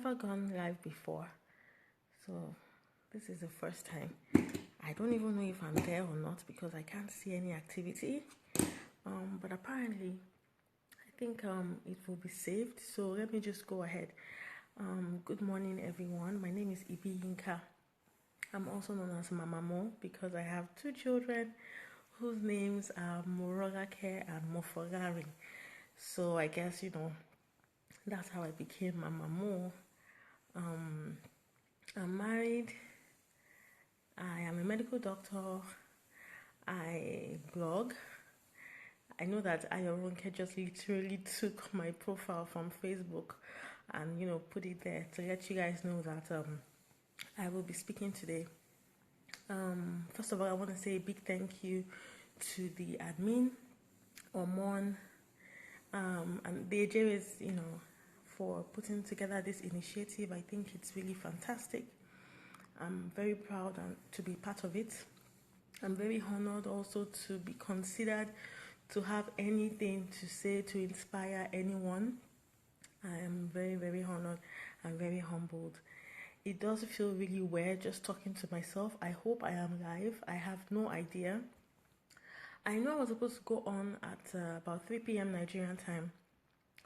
never gone live before, so this is the first time. I don't even know if I'm there or not because I can't see any activity. But apparently, I think it will be saved. So let me just go ahead. Good morning, everyone. My name is Ibi Yinka. I'm also known as MamaMo because I have two children whose names are Morogake and Mofogari. So I guess, that's how I became MamaMo. I'm married. I am a medical doctor. I blog. I know that Ayoronke just literally took my profile from Facebook and, put it there to let you guys know that I will be speaking today. First of all, I want to say a big thank you to the admin, Omon, and the AJs, for putting together this initiative. I think it's really fantastic. I'm very proud to be part of it. I'm very honored also to be considered to have anything to say to inspire anyone. I am very, very honored and very humbled. It does feel really weird just talking to myself. I hope I am live. I have no idea. I know I was supposed to go on at about 3 p.m. Nigerian time,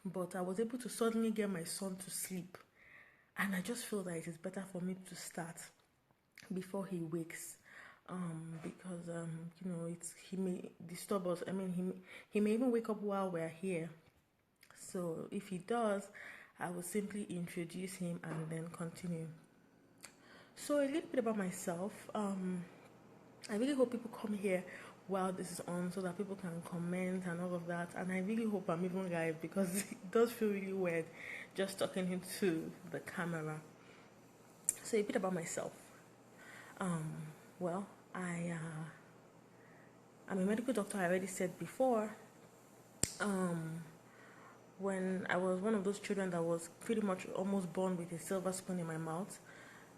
but I was able to suddenly get my son to sleep. And I just feel that it is better for me to start before he wakes. Because he may disturb us. I mean, he may even wake up while we're here. So if he does, I will simply introduce him and then continue. So a little bit about myself. I really hope people come here while this is on so that people can comment and all of that. And I really hope I'm even live because it does feel really weird just talking into the camera. So a bit about myself. Well, I'm a medical doctor. I already said before. When I was one of those children that was pretty much almost born with a silver spoon in my mouth,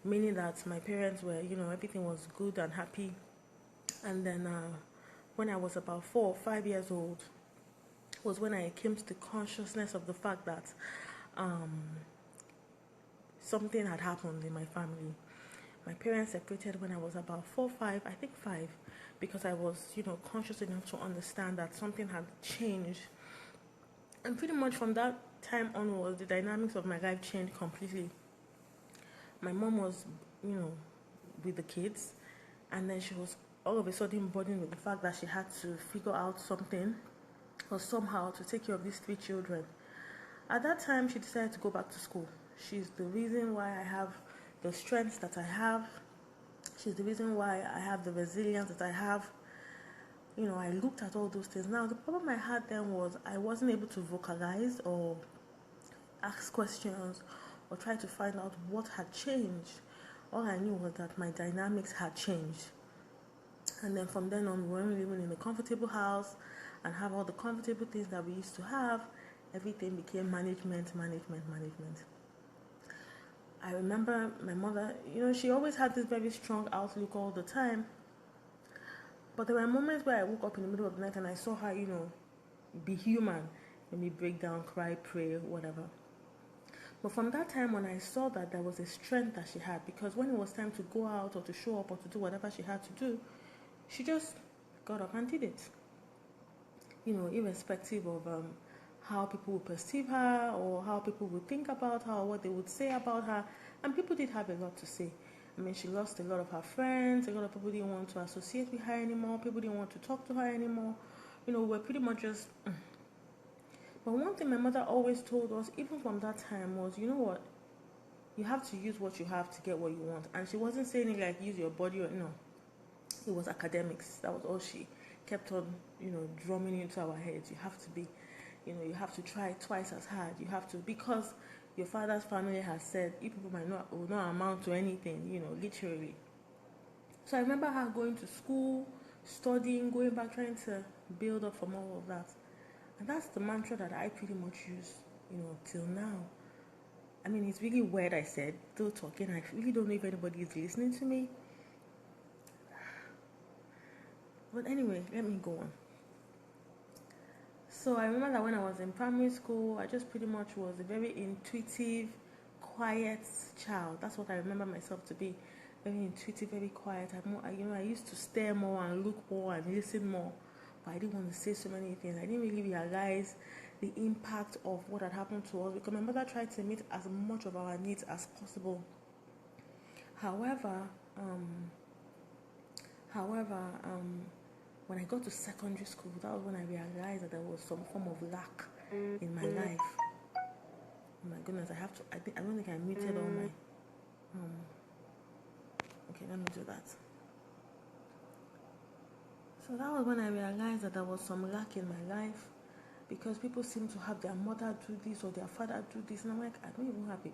meaning that my parents were, everything was good and happy. And then when I was about 4 or 5 years old, was when I came to the consciousness of the fact that something had happened in my family. My parents separated when I was about 4, 5, I think 5, because I was, conscious enough to understand that something had changed. And pretty much from that time onwards, the dynamics of my life changed completely. My mom was, with the kids, and then she was all of a sudden burdened with the fact that she had to figure out something or somehow to take care of these 3 children. At that time, she decided to go back to school. She's the reason why I have the strength that I have. She's the reason why I have the resilience that I have. I looked at all those things. Now, the problem I had then was I wasn't able to vocalize or ask questions or try to find out what had changed. All I knew was that my dynamics had changed. And then from then on, we weren't living in a comfortable house and have all the comfortable things that we used to have. Everything became management. I remember my mother, she always had this very strong outlook all the time. But there were moments where I woke up in the middle of the night and I saw her, be human. Maybe break down, cry, pray, whatever. But from that time when I saw that there was a strength that she had, because when it was time to go out or to show up or to do whatever she had to do, she just got up and did it. Irrespective of how people would perceive her or how people would think about her or what they would say about her. And people did have a lot to say. I mean, she lost a lot of her friends. A lot of people didn't want to associate with her anymore. People didn't want to talk to her anymore. We're pretty much just... But one thing my mother always told us, even from that time, was, you know what? You have to use what you have to get what you want. And she wasn't saying it like use your body or... No. It was academics. That was all she kept on, drumming into our heads. You have to be... you have to try twice as hard. You have to... Because... your father's family has said you people will not amount to anything, literally. So I remember her going to school, studying, going back, trying to build up from all of that. And that's the mantra that I pretty much use, till now. I mean, it's really weird I said, still talking. I really don't know if anybody is listening to me. But anyway, let me go on. So I remember that when I was in primary school, I just pretty much was a very intuitive, quiet child. That's what I remember myself to be. Very intuitive, very quiet. I used to stare more and look more and listen more. But I didn't want to say so many things. I didn't really realize the impact of what had happened to us, because my mother tried to meet as much of our needs as possible. However, when I got to secondary school, that was when I realized that there was some form of lack in my life. Oh my goodness, I don't think I muted all my okay, let me do that. So that was when I realized that there was some lack in my life, because people seem to have their mother do this or their father do this, and I'm like, I don't even have it.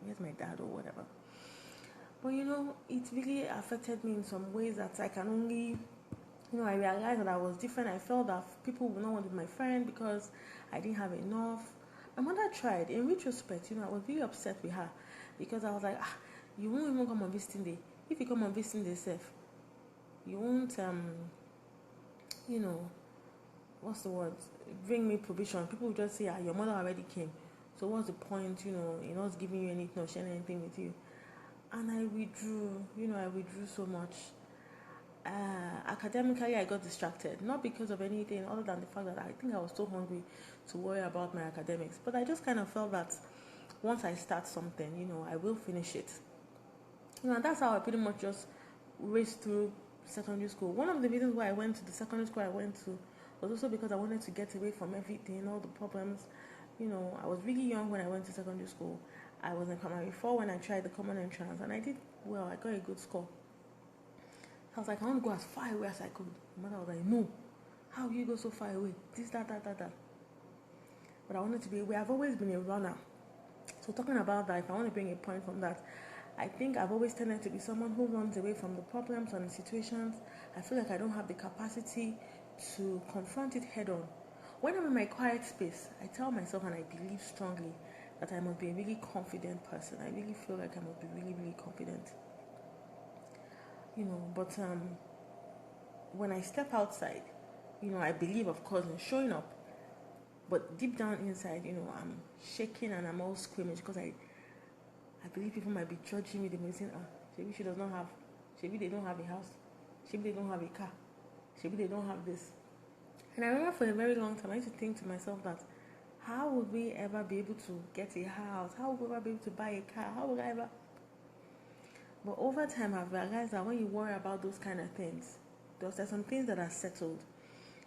Where's my dad or whatever? But it really affected me in some ways that I can only, I realized that I was different. I felt that people would not want to be my friend because I didn't have enough. My mother tried. In retrospect, I was really upset with her, because I was like, you won't even come on visiting day. If you come on visiting day self, you won't, what's the word? Bring me provision. People will just say, your mother already came. So what's the point, in us giving you anything or sharing anything with you? And I withdrew, I withdrew so much. Academically, I got distracted, not because of anything other than the fact that I think I was so hungry to worry about my academics. But I just kind of felt that once I start something, I will finish it. And that's how I pretty much just raced through secondary school. One of the reasons why I went to the secondary school I went to was also because I wanted to get away from everything, all the problems. I was really young when I went to secondary school. I was in primary 4 when I tried the common entrance, and I did well. I got a good score. I was like, I want to go as far away as I could. My mother was like, no. How you go so far away? This, that. But I wanted to be away. I've always been a runner. So talking about that, if I want to bring a point from that, I think I've always tended to be someone who runs away from the problems and the situations. I feel like I don't have the capacity to confront it head on. When I'm in my quiet space, I tell myself, and I believe strongly, that I must be a really confident person. I really feel like I must be really, really confident. But when I step outside, I believe, of course, in showing up. But deep down inside, I'm shaking and I'm all squeamish, because I believe people might be judging me. They may be saying, maybe she does not have, maybe they don't have a house, maybe they don't have a car, maybe they don't have this. And I remember for a very long time, I used to think to myself that, how would we ever be able to get a house? How would we ever be able to buy a car? How would I ever? But over time, I've realized that when you worry about those kind of things, there's some things that are settled.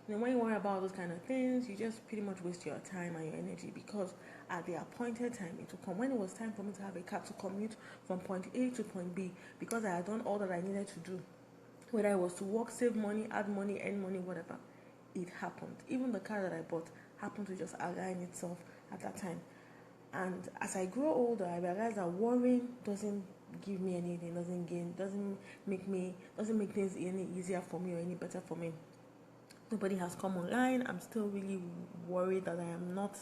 When you worry about those kind of things, you just pretty much waste your time and your energy, because at the appointed time, it will come. When it was time for me to have a car to commute from point A to point B, because I had done all that I needed to do, whether I was to work, save money, add money, earn money, whatever, it happened. Even the car that I bought happened to just align itself at that time. And as I grow older, I realized that worrying doesn't give me anything, doesn't make things any easier for me or any better for me. Nobody has come online. I'm still really worried that I am not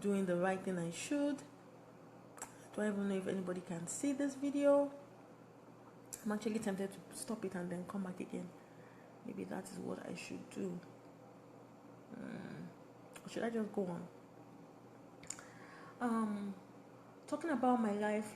doing the right thing I should. I don't even know if anybody can see this video. I'm actually tempted to stop it and then come back again. Maybe that is what I should do. Or should I just go on? Talking about my life,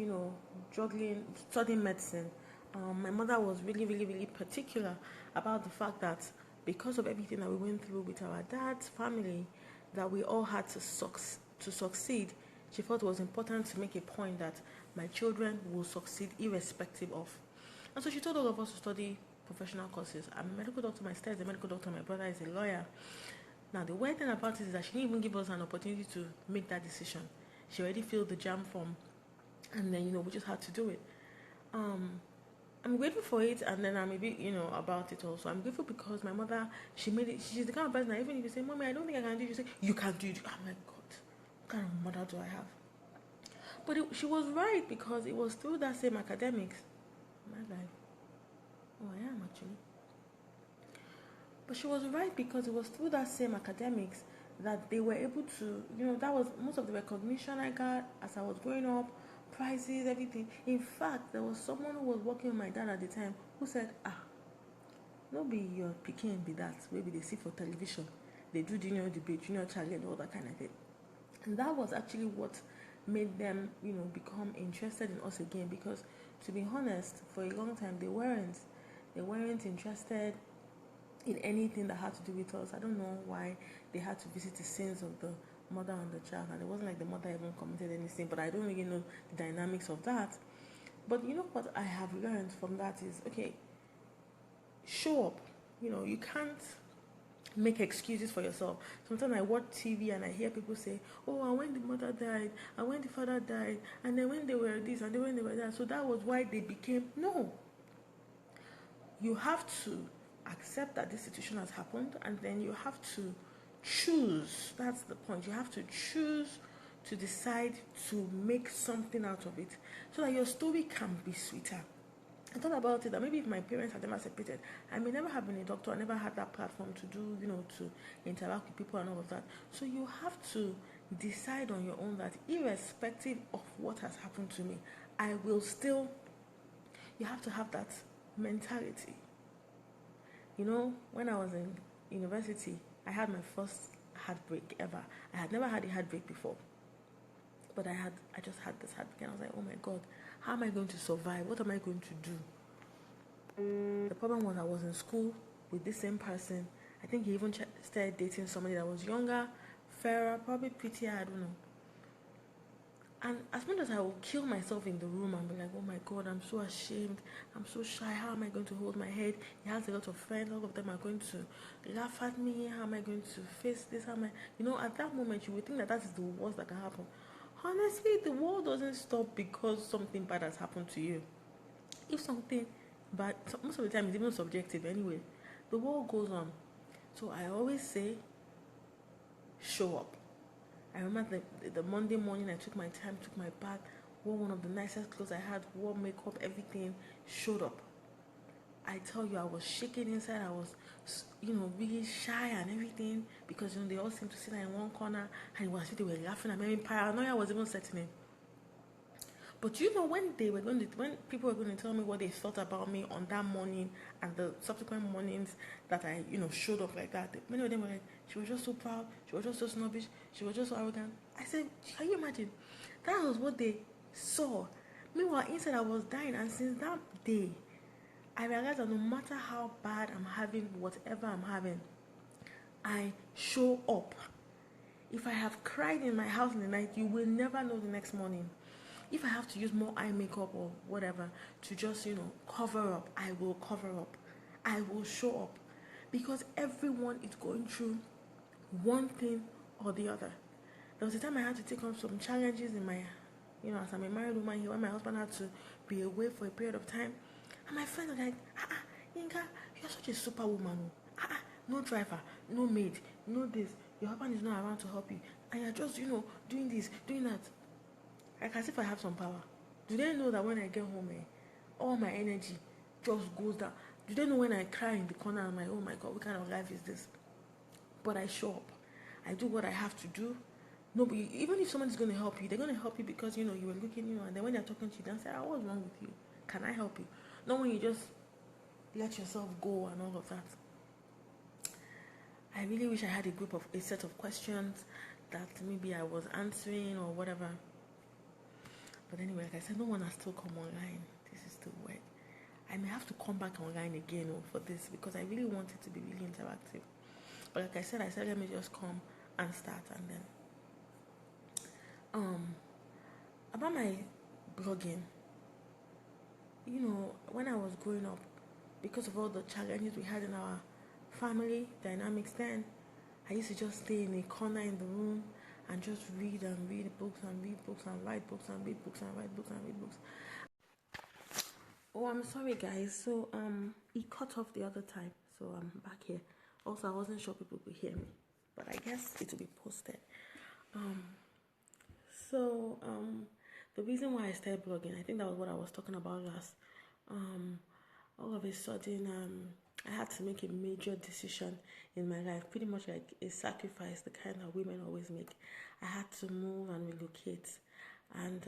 juggling, studying medicine. My mother was really, really, really particular about the fact that because of everything that we went through with our dad's family, that we all had to succeed. She felt it was important to make a point that my children will succeed irrespective of. And so she told all of us to study professional courses. I'm a medical doctor, my sister is a medical doctor, my brother is a lawyer. Now, the weird thing about it is that she didn't even give us an opportunity to make that decision. She already filled the JAM form, and then, we just had to do it. I'm grateful for it, and then I'm a bit, about it also. I'm grateful because my mother, she made it. She's the kind of person that even if you say, Mommy, I don't think I can do it, you say, you can do it. I'm like, God, what kind of mother do I have? But she was right, because it was through that same academics. My life. Oh, I am actually. But she was right, because it was through that same academics that they were able to, that was most of the recognition I got as I was growing up, prizes, everything. In fact, there was someone who was working with my dad at the time who said, no be your pikin be that, maybe they see for television, they do junior debate, junior challenge, all that kind of thing. And that was actually what made them, become interested in us again. Because to be honest, for a long time they weren't interested in anything that had to do with us. I don't know why they had to visit the sins of the mother and the child, and it wasn't like the mother even committed any sin, but I don't really know the dynamics of that. But you know what I have learned from that is, okay, show up. You can't make excuses for yourself. Sometimes I watch TV and I hear people say, oh, and when the mother died, and when the father died, and then when they were this, and then when they were that, so that was why they became. No. You have to accept that this situation has happened, and then you have to choose. That's the point. You have to choose to decide to make something out of it so that your story can be sweeter. I thought about it that maybe if my parents had never separated, I may never have been a doctor. I never had that platform to do, to interact with people and all of that. So you have to decide on your own that irrespective of what has happened to me, I will still, you have to have that mentality. When I was in university, I had my first heartbreak ever. I had never had a heartbreak before. But I just had this heartbreak, and I was like, oh my God, how am I going to survive? What am I going to do? The problem was I was in school with this same person. I think he even started dating somebody that was younger, fairer, probably prettier, I don't know. And as much as I will kill myself in the room and be like, oh my God, I'm so ashamed, I'm so shy, how am I going to hold my head? He has a lot of friends, all of them are going to laugh at me, how am I going to face this? At that moment you would think that is the worst that can happen. Honestly, the world doesn't stop because something bad has happened to you. If something bad, most of the time it's even subjective anyway, the world goes on. So I always say, show up. I remember the Monday morning, I took my time, took my bath, wore one of the nicest clothes I had, wore makeup, everything, showed up. I tell you, I was shaking inside. I was, really shy and everything because, they all seemed to sit in one corner and it was they were laughing at me. Paranoia was even setting in. But when people were going to tell me what they thought about me on that morning and the subsequent mornings that I, showed up like that, many of them were like, she was just so proud, she was just so snobbish, she was just so arrogant. I said, can you imagine? That was what they saw. Meanwhile, inside I was dying, and since that day, I realized that no matter how bad I'm having, whatever I'm having, I show up. If I have cried in my house in the night, you will never know the next morning. If I have to use more eye makeup or whatever to just, cover up, I will cover up. I will show up. Because everyone is going through one thing or the other. There was a time I had to take on some challenges in my, as I'm a married woman here, when my husband had to be away for a period of time. And my friends were like, Yinka, you're such a superwoman. No driver, no maid, no this. Your husband is not around to help you. And you're just, doing this, doing that. Like as if I have some power. Do they know that when I get home, all my energy just goes down? Do they know when I cry in the corner, I'm like, oh my God, what kind of life is this? But I show up. I do what I have to do. Nobody, even if someone's going to help you, they're going to help you because, you were looking, and then when they're talking to you, they'll say, what's wrong with you? Can I help you? Not when you just let yourself go and all of that. I really wish I had a set of questions that maybe I was answering or whatever. But anyway, like I said, no one has still come online. This is still weird. I may have to come back online again for this because I really want it to be really interactive. But like I said, let me just come and start, and then about my blogging. When I was growing up, because of all the challenges we had in our family dynamics then, I used to just stay in a corner in the room and just read and read books and read books and write books and read books and write books and read books. Oh, I'm sorry guys. So it cut off the other time, so I'm back here. Also, I wasn't sure people could hear me, but I guess it will be posted. The reason why I started blogging, I think that was what I was talking about last. All of a sudden, I had to make a major decision in my life, pretty much like a sacrifice, the kind that women always make. I had to move and relocate, and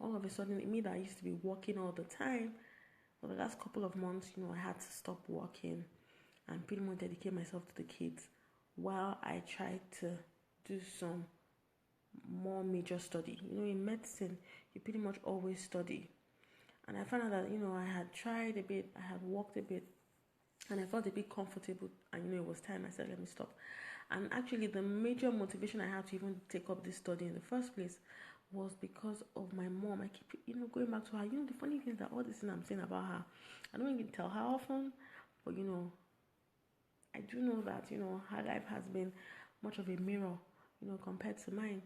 all of a sudden, me that I used to be working all the time, for the last couple of months, I had to stop working and pretty much dedicate myself to the kids while I tried to do some more major study. In medicine, you pretty much always study. And I found out that, I had tried a bit, I had walked a bit, and I felt a bit comfortable, and it was time. I said, let me stop. And actually, the major motivation I had to even take up this study in the first place was because of my mom. I keep, going back to her. The funny thing is that all this thing I'm saying about her, I don't even tell her often, but I do know that, her life has been much of a mirror, compared to mine.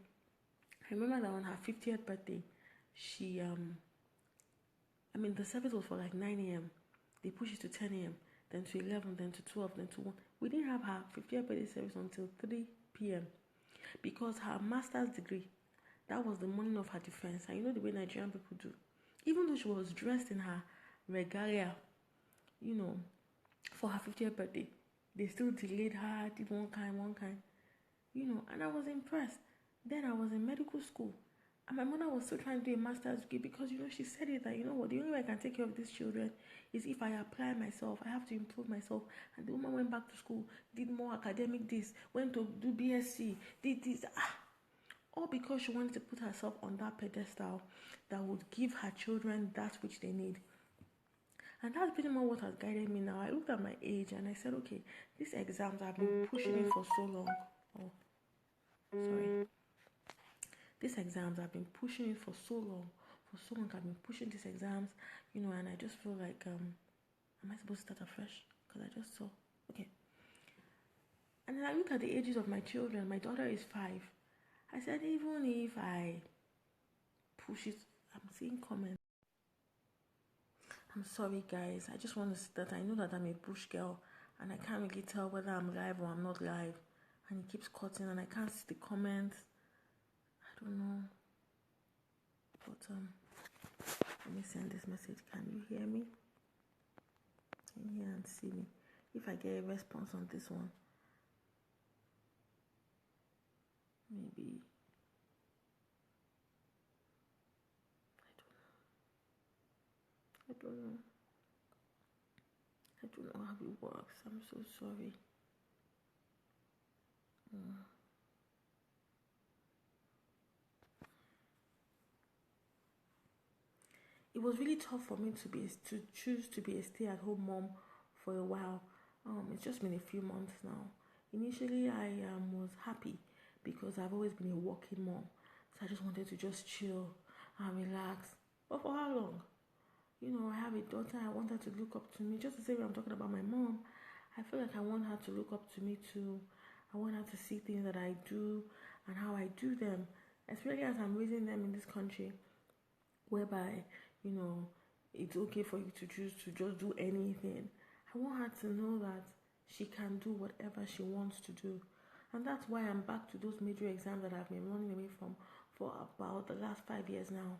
I remember that on her 50th birthday, she, the service was for like 9 a.m. They pushed it to 10 a.m., then to 11, then to 12, then to 1. We didn't have her 50th birthday service until 3 p.m. because her master's degree, that was the morning of her defense. And the way Nigerian people do. Even though she was dressed in her regalia, for her 50th birthday, they still delayed her, did one kind, and I was impressed. Then I was in medical school, and my mother was still trying to do a master's degree because, she said it that, the only way I can take care of these children is if I apply myself. I have to improve myself. And the woman went back to school, did more academic this, went to do BSc, did this. All because she wanted to put herself on that pedestal that would give her children that which they need. And that's pretty much what has guided me now. I looked at my age and I said, okay, these exams, I've been pushing it for so long. Oh, sorry. These exams, I've been pushing it for so long. I've been pushing these exams, and I just feel like, am I supposed to start afresh? Because I just saw, okay. And then I look at the ages of my children. My daughter is 5. I said, even if I push it, I'm seeing comments. I'm sorry, guys. I just want to say that I know that I'm a bush girl, and I can't really tell whether I'm live or I'm not live. And it keeps cutting, and I can't see the comments. I don't know. But let me send this message. Can you hear me? Can you hear and see me? If I get a response on this one, maybe. I don't know. I don't know how it works. I'm so sorry. It was really tough for me to choose to be a stay-at-home mom for a while. It's just been a few months now. Initially, I was happy because I've always been a working mom, so I just wanted to just chill and relax. But for how long? I have a daughter. I want her to look up to me. Just the same way I'm talking about my mom, I feel like I want her to look up to me too. I want her to see things that I do and how I do them, especially as I'm raising them in this country, whereby, it's okay for you to choose to just do anything. I want her to know that she can do whatever she wants to do. And that's why I'm back to those major exams that I've been running away from for about the last 5 years now.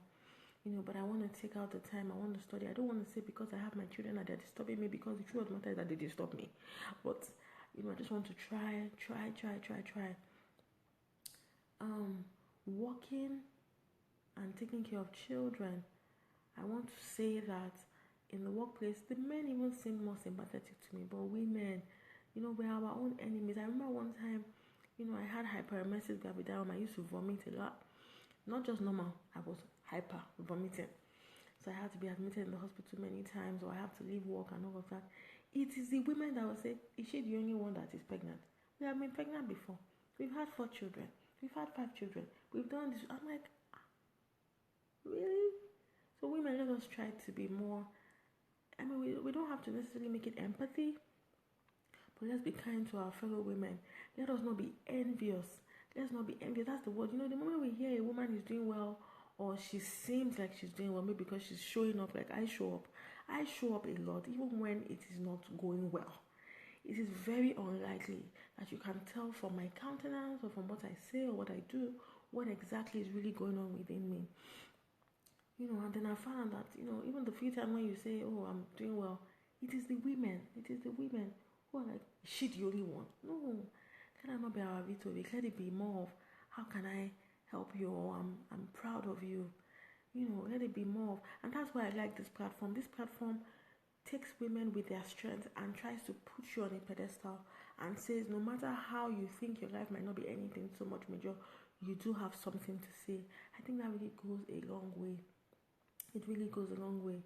But I want to take out the time. I want to study. I don't want to say because I have my children that they're disturbing me, because the truth of the matter is that they disturb me. But, I just want to try. Working and taking care of children, I want to say that in the workplace, the men even seem more sympathetic to me. But women, we're our own enemies. I remember one time, I had hyperemesis gravidarum. I used to vomit a lot. Not just normal, I was hyper vomiting. So I had to be admitted in the hospital many times, or I have to leave work and all of that. It is the women that will say, is she the only one that is pregnant? We have been pregnant before. We've had 4 children. We've had 5 children. We've done this. I'm like, really? So women, let us try to be more, we don't have to necessarily make it empathy, but let's be kind to our fellow women. Let us not be envious. Let's not be envious. That's the word. The moment we hear a woman is doing well, or she seems like she's doing well, maybe because she's showing up, like I show up. I show up a lot, even when it is not going well. It is very unlikely that you can tell from my countenance or from what I say or what I do, what exactly is really going on within me. And then I found that, even the few times when you say, oh, I'm doing well, it is the women who are like, is she the only one? No, let that not be our rhetoric. Let it be more of, how can I help you, or I'm proud of you. Let it be more of, and that's why I like this platform. This platform takes women with their strengths and tries to put you on a pedestal and says, no matter how you think your life might not be anything so much major, you do have something to say. I think that really goes a long way. It really goes a long way.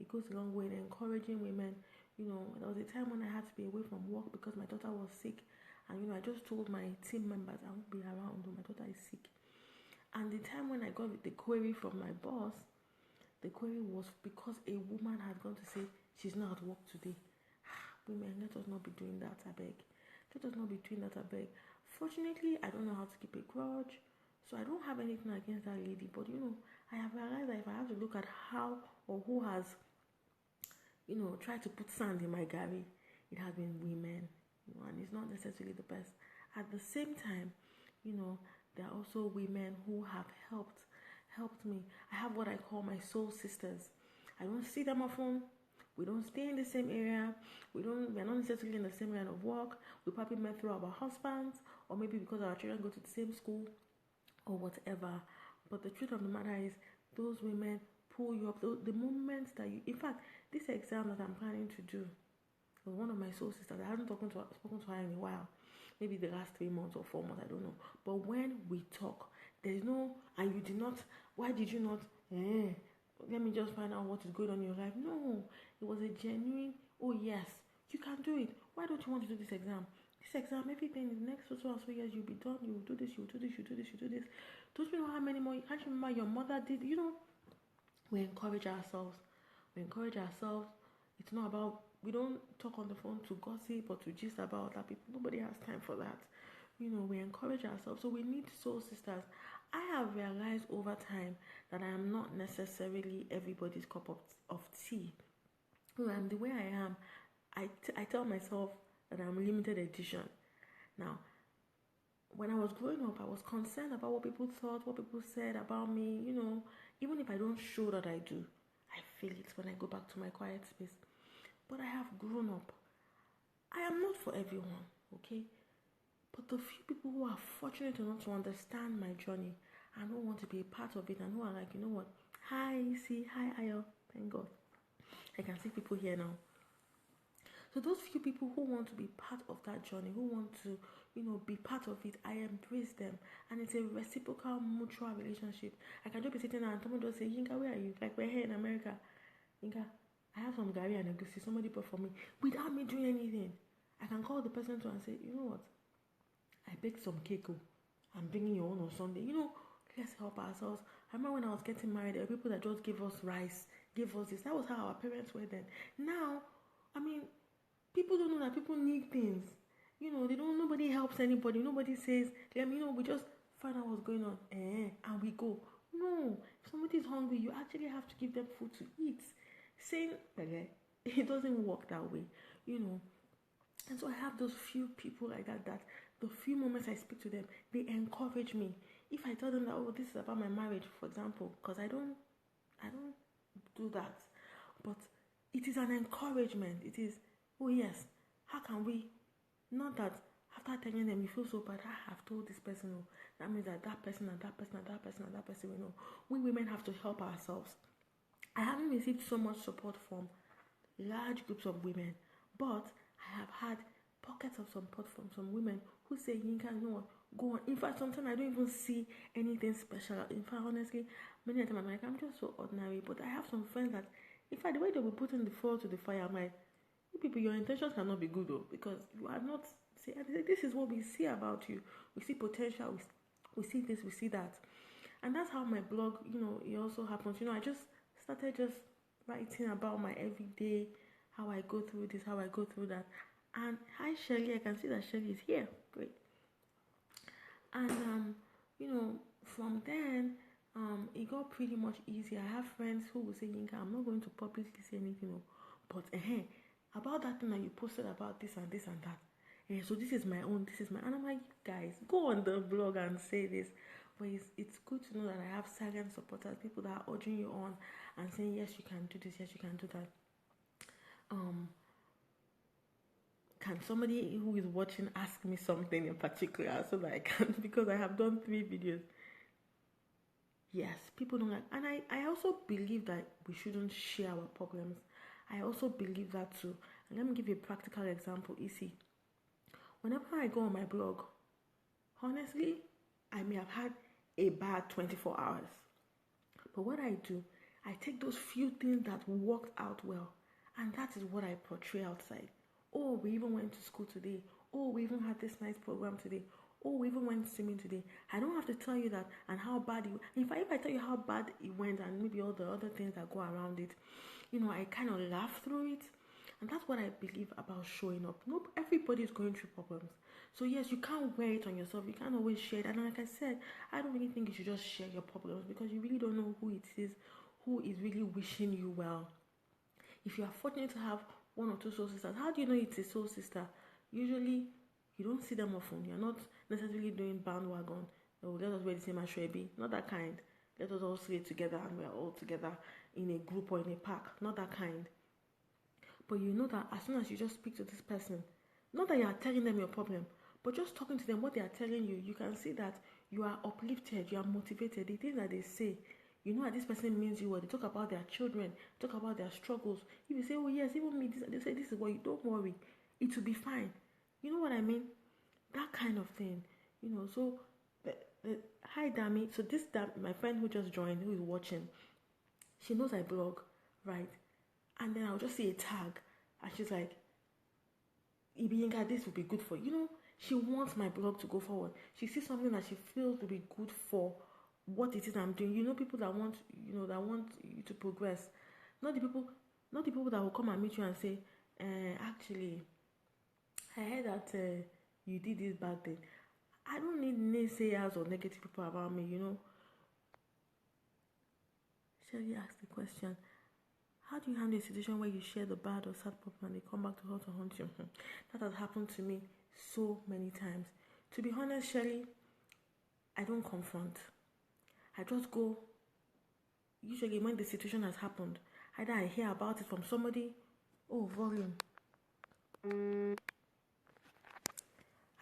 It goes a long way in encouraging women. There was a time when I had to be away from work because my daughter was sick. And, I just told my team members I won't be around when my daughter is sick. And the time when I got the query from my boss, the query was because a woman had gone to say she's not at work today. Women, let us not be doing that, I beg. Let us not be doing that, I beg. Fortunately, I don't know how to keep a grudge, so I don't have anything against that lady. But I have realized that if I have to look at how or who has, tried to put sand in my garri, it has been women, and it's not necessarily the best. At the same time, there are also women who have helped me. I have what I call my soul sisters. I don't see them often. We don't stay in the same area. We're not necessarily in the same line of work. We probably met through our husbands, or maybe because our children go to the same school, or whatever. But the truth of the matter is, those women pull you up. The moments that in fact, this exam that I'm planning to do was one of my soul sisters. I haven't spoken to her in a while. Maybe the last 3 months or 4 months, I don't know. But when we talk, there's no, and you did not, why did you not, let me just find out what is going on in your life. No, it was a genuine, oh yes, you can do it. Why don't you want to do this exam? This exam, everything in the next 2 or 3 years, you'll be done. You will do this, you will do this, you do this, you do this. Don't you know how many more? You can't remember your mother did. We encourage ourselves. It's not about, we don't talk on the phone to gossip or to gist about other people. Nobody has time for that. We encourage ourselves. So we need soul sisters. I have realized over time that I am not necessarily everybody's cup of tea. And the way I am, I tell myself that I'm limited edition. Now, when I was growing up, I was concerned about what people thought, what people said about me. Even if I don't show that I do, I feel it when I go back to my quiet space. But I have grown up. I am not for everyone, okay? But the few people who are fortunate enough to understand my journey and who want to be a part of it and who are like, you know what? Hi, Ayo. Thank God. I can see people here now. So those few people who want to be part of that journey, who want to, be part of it, I embrace them. And it's a reciprocal, mutual relationship. I can just be sitting there and someone just say, Yinka, where are you? Like, we're here in America. Yinka, I have some garri and egusi. Somebody bought for me. Without me doing anything. I can call the person to and say, you know what? I baked some cake. I'm bringing your own on Sunday. Let's help ourselves. I remember when I was getting married, there were people that just gave us rice, gave us this. That was how our parents were then. Now, people don't know that people need things. Nobody helps anybody. Nobody says, we just find out what's going on. And we go. No, if somebody is hungry, you actually have to give them food to eat. Saying, it doesn't work that way, And so I have those few people like that the few moments I speak to them, they encourage me. If I tell them that, oh, this is about my marriage, for example, because I don't do that. But it is an encouragement. It is, oh yes, how can we, not that after telling them you feel so bad, I have told this person, oh, that means that person and that person and that person and that person, we women have to help ourselves. I haven't received so much support from large groups of women, but I have had pockets of support from some women who say, Yinka, you know what, go on. In fact, sometimes I don't even see anything special. In fact, honestly, many times I'm like, I'm just so ordinary. But I have some friends that, in fact, the way they will put in the fuel to the fire, I'm like, you people, your intentions cannot be good though, because you are not, this is what we see about you. We see potential, we see this, we see that. And that's how my blog, it also happens. I just started just writing about my everyday, how I go through this, how I go through that. And hi Shelly, I can see that Shelly is here. Great. And from then, it got pretty much easy. I have friends who will say, Yinka, I'm not going to publicly say anything, but about that thing that you posted about this and this and that. So this is my own, and I'm like, guys, go on the blog and say this. But it's good to know that I have silent supporters, people that are urging you on and saying, yes, you can do this, yes, you can do that. Can somebody who is watching ask me something in particular so that I can, because I have done 3 videos. Yes, people don't like, and I also believe that we shouldn't share our problems. I also believe that too. And let me give you a practical example. You see, whenever I go on my blog, honestly, I may have had a bad 24 hours. But what I do, I take those few things that worked out well, and that is what I portray outside. Oh, we even went to school today. Oh, we even had this nice program today. Oh, we even went swimming today. I don't have to tell you that and how bad it. If I tell you how bad it went and maybe all the other things that go around it, I kind of laugh through it. And that's what I believe about showing up. Nope, everybody's going through problems. So yes, you can't wear it on yourself. You can't always share it. And like I said, I don't really think you should just share your problems because you really don't know who it is, who is really wishing you well. If you are fortunate to have one or two soul sisters, how do you know it's a soul sister? Usually, you don't see them often. You're not necessarily doing bandwagon. Oh, let us wear the same ashrebi. Not that kind. Let us all sleep together and we're all together in a group or in a park. Not that kind. But you know that as soon as you just speak to this person, not that you are telling them your problem, but just talking to them, what they are telling you, you can see that you are uplifted, you are motivated. The things that they say, you know that this person means you well. They talk about their children, talk about their struggles. If you say, oh yes, even me, they say this is what you don't worry, it will be fine. You know what I mean? That kind of thing. So hi Dami. So this my friend who just joined, who is watching, she knows I blog, right? And then I'll just see a tag, and she's like, Ibi Yinka, this will be good for you. She wants my blog to go forward. She sees something that she feels will be good for what it is I'm doing. People that want, that want you to progress. Not the people that will come and meet you and say, actually, I heard that you did this bad thing. I don't need naysayers or negative people around me, Shelly asked the question, how do you handle a situation where you share the bad or sad problem and they come back to hurt or haunt you? That has happened to me so many times. To be honest, Shelly, I don't confront. I just go. Usually when the situation has happened, either I hear about it from somebody. Oh, volume.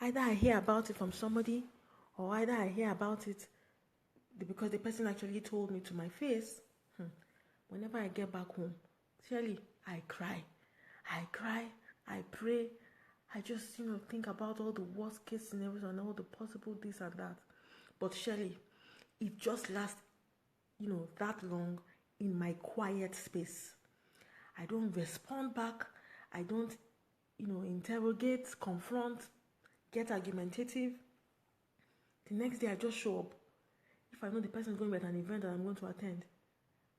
Either I hear about it from somebody, or either I hear about it because the person actually told me to my face. Whenever I get back home, Shelly, I cry. I pray. I just, think about all the worst case scenarios and all the possible this and that. But Shelly, it just lasts, that long in my quiet space. I don't respond back. I don't, interrogate, confront, get argumentative. The next day I just show up. If I know the person is going to an event that I'm going to attend,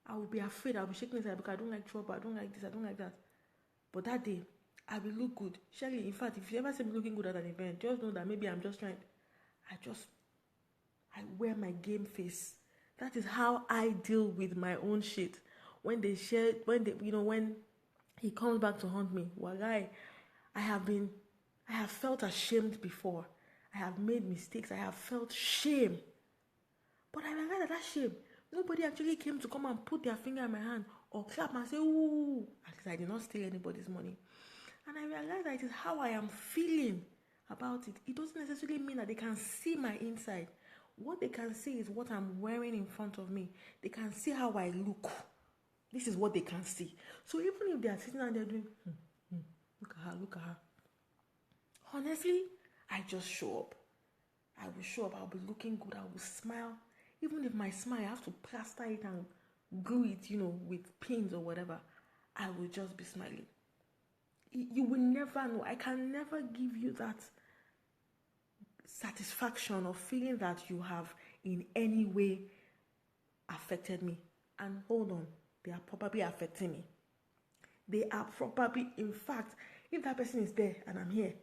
I will be afraid. I'll be shaking inside because I don't like trouble. I don't like this. I don't like that. But that day, I will look good. Shelly, in fact, if you ever see me looking good at an event, just know that maybe I'm just trying. I wear my game face. That is how I deal with my own shit. When he comes back to haunt me, walai, I have felt ashamed before. I have made mistakes. I have felt shame. But I realized that shame, nobody actually came to come and put their finger in my hand or clap and say, ooh, at least I did not steal anybody's money. And I realized that it is how I am feeling about it. It doesn't necessarily mean that they can see my inside. What they can see is what I'm wearing in front of me. They can see how I look. This is what they can see. So even if they are sitting and they're doing, look at her. Honestly, I just show up. I will show up. I'll be looking good. I will smile. Even if my smile, I have to plaster it and glue it, with pins or whatever, I will just be smiling. You will never know. I can never give you that satisfaction of feeling that you have in any way affected me. And hold on, they are probably affecting me. They are probably, in fact, if that person is there and I'm here,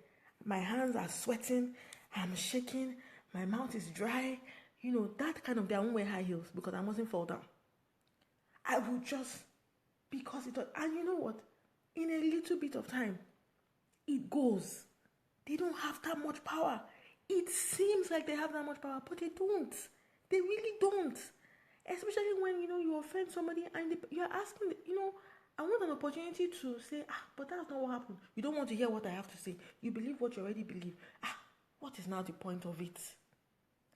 my hands are sweating, I'm shaking, my mouth is dry, that kind of, they won't wear high heels because I mustn't fall down. I will just, because it, and you know what? In a little bit of time, it goes. They don't have that much power. It seems like they have that much power, but they don't. They really don't. Especially when, you offend somebody and you're asking, I want an opportunity to say, but that's not what happened. You don't want to hear what I have to say. You believe what you already believe. What is now the point of it?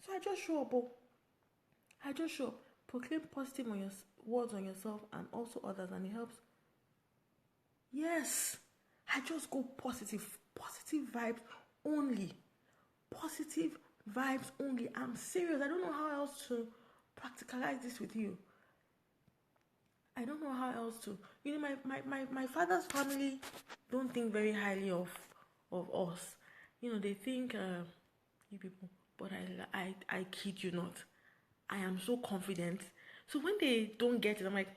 So I just show up. Proclaim positive words on yourself and also others, and it helps. Yes, I just go positive vibes only. Positive vibes only. I'm serious. I don't know how else to practicalize this with you. I don't know how else to. My father's family don't think very highly of us. They think you people, but I kid you not. I am so confident. So when they don't get it, I'm like,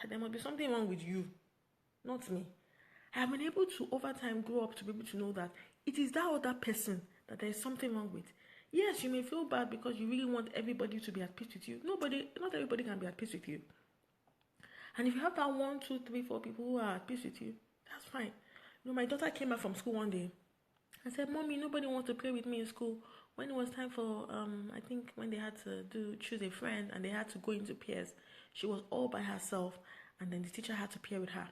there must be something wrong with you, not me. I have been able to, over time, grow up to be able to know that it is that other person that there is something wrong with. Yes, you may feel bad because you really want everybody to be at peace with you. Not everybody can be at peace with you. And if you have that 1, 2, 3, 4 people who are at peace with you, that's fine. My daughter came back from school one day and said, Mommy, nobody wants to play with me in school. When it was time for, I think when they had to choose a friend and they had to go into pairs, she was all by herself and then the teacher had to pair with her.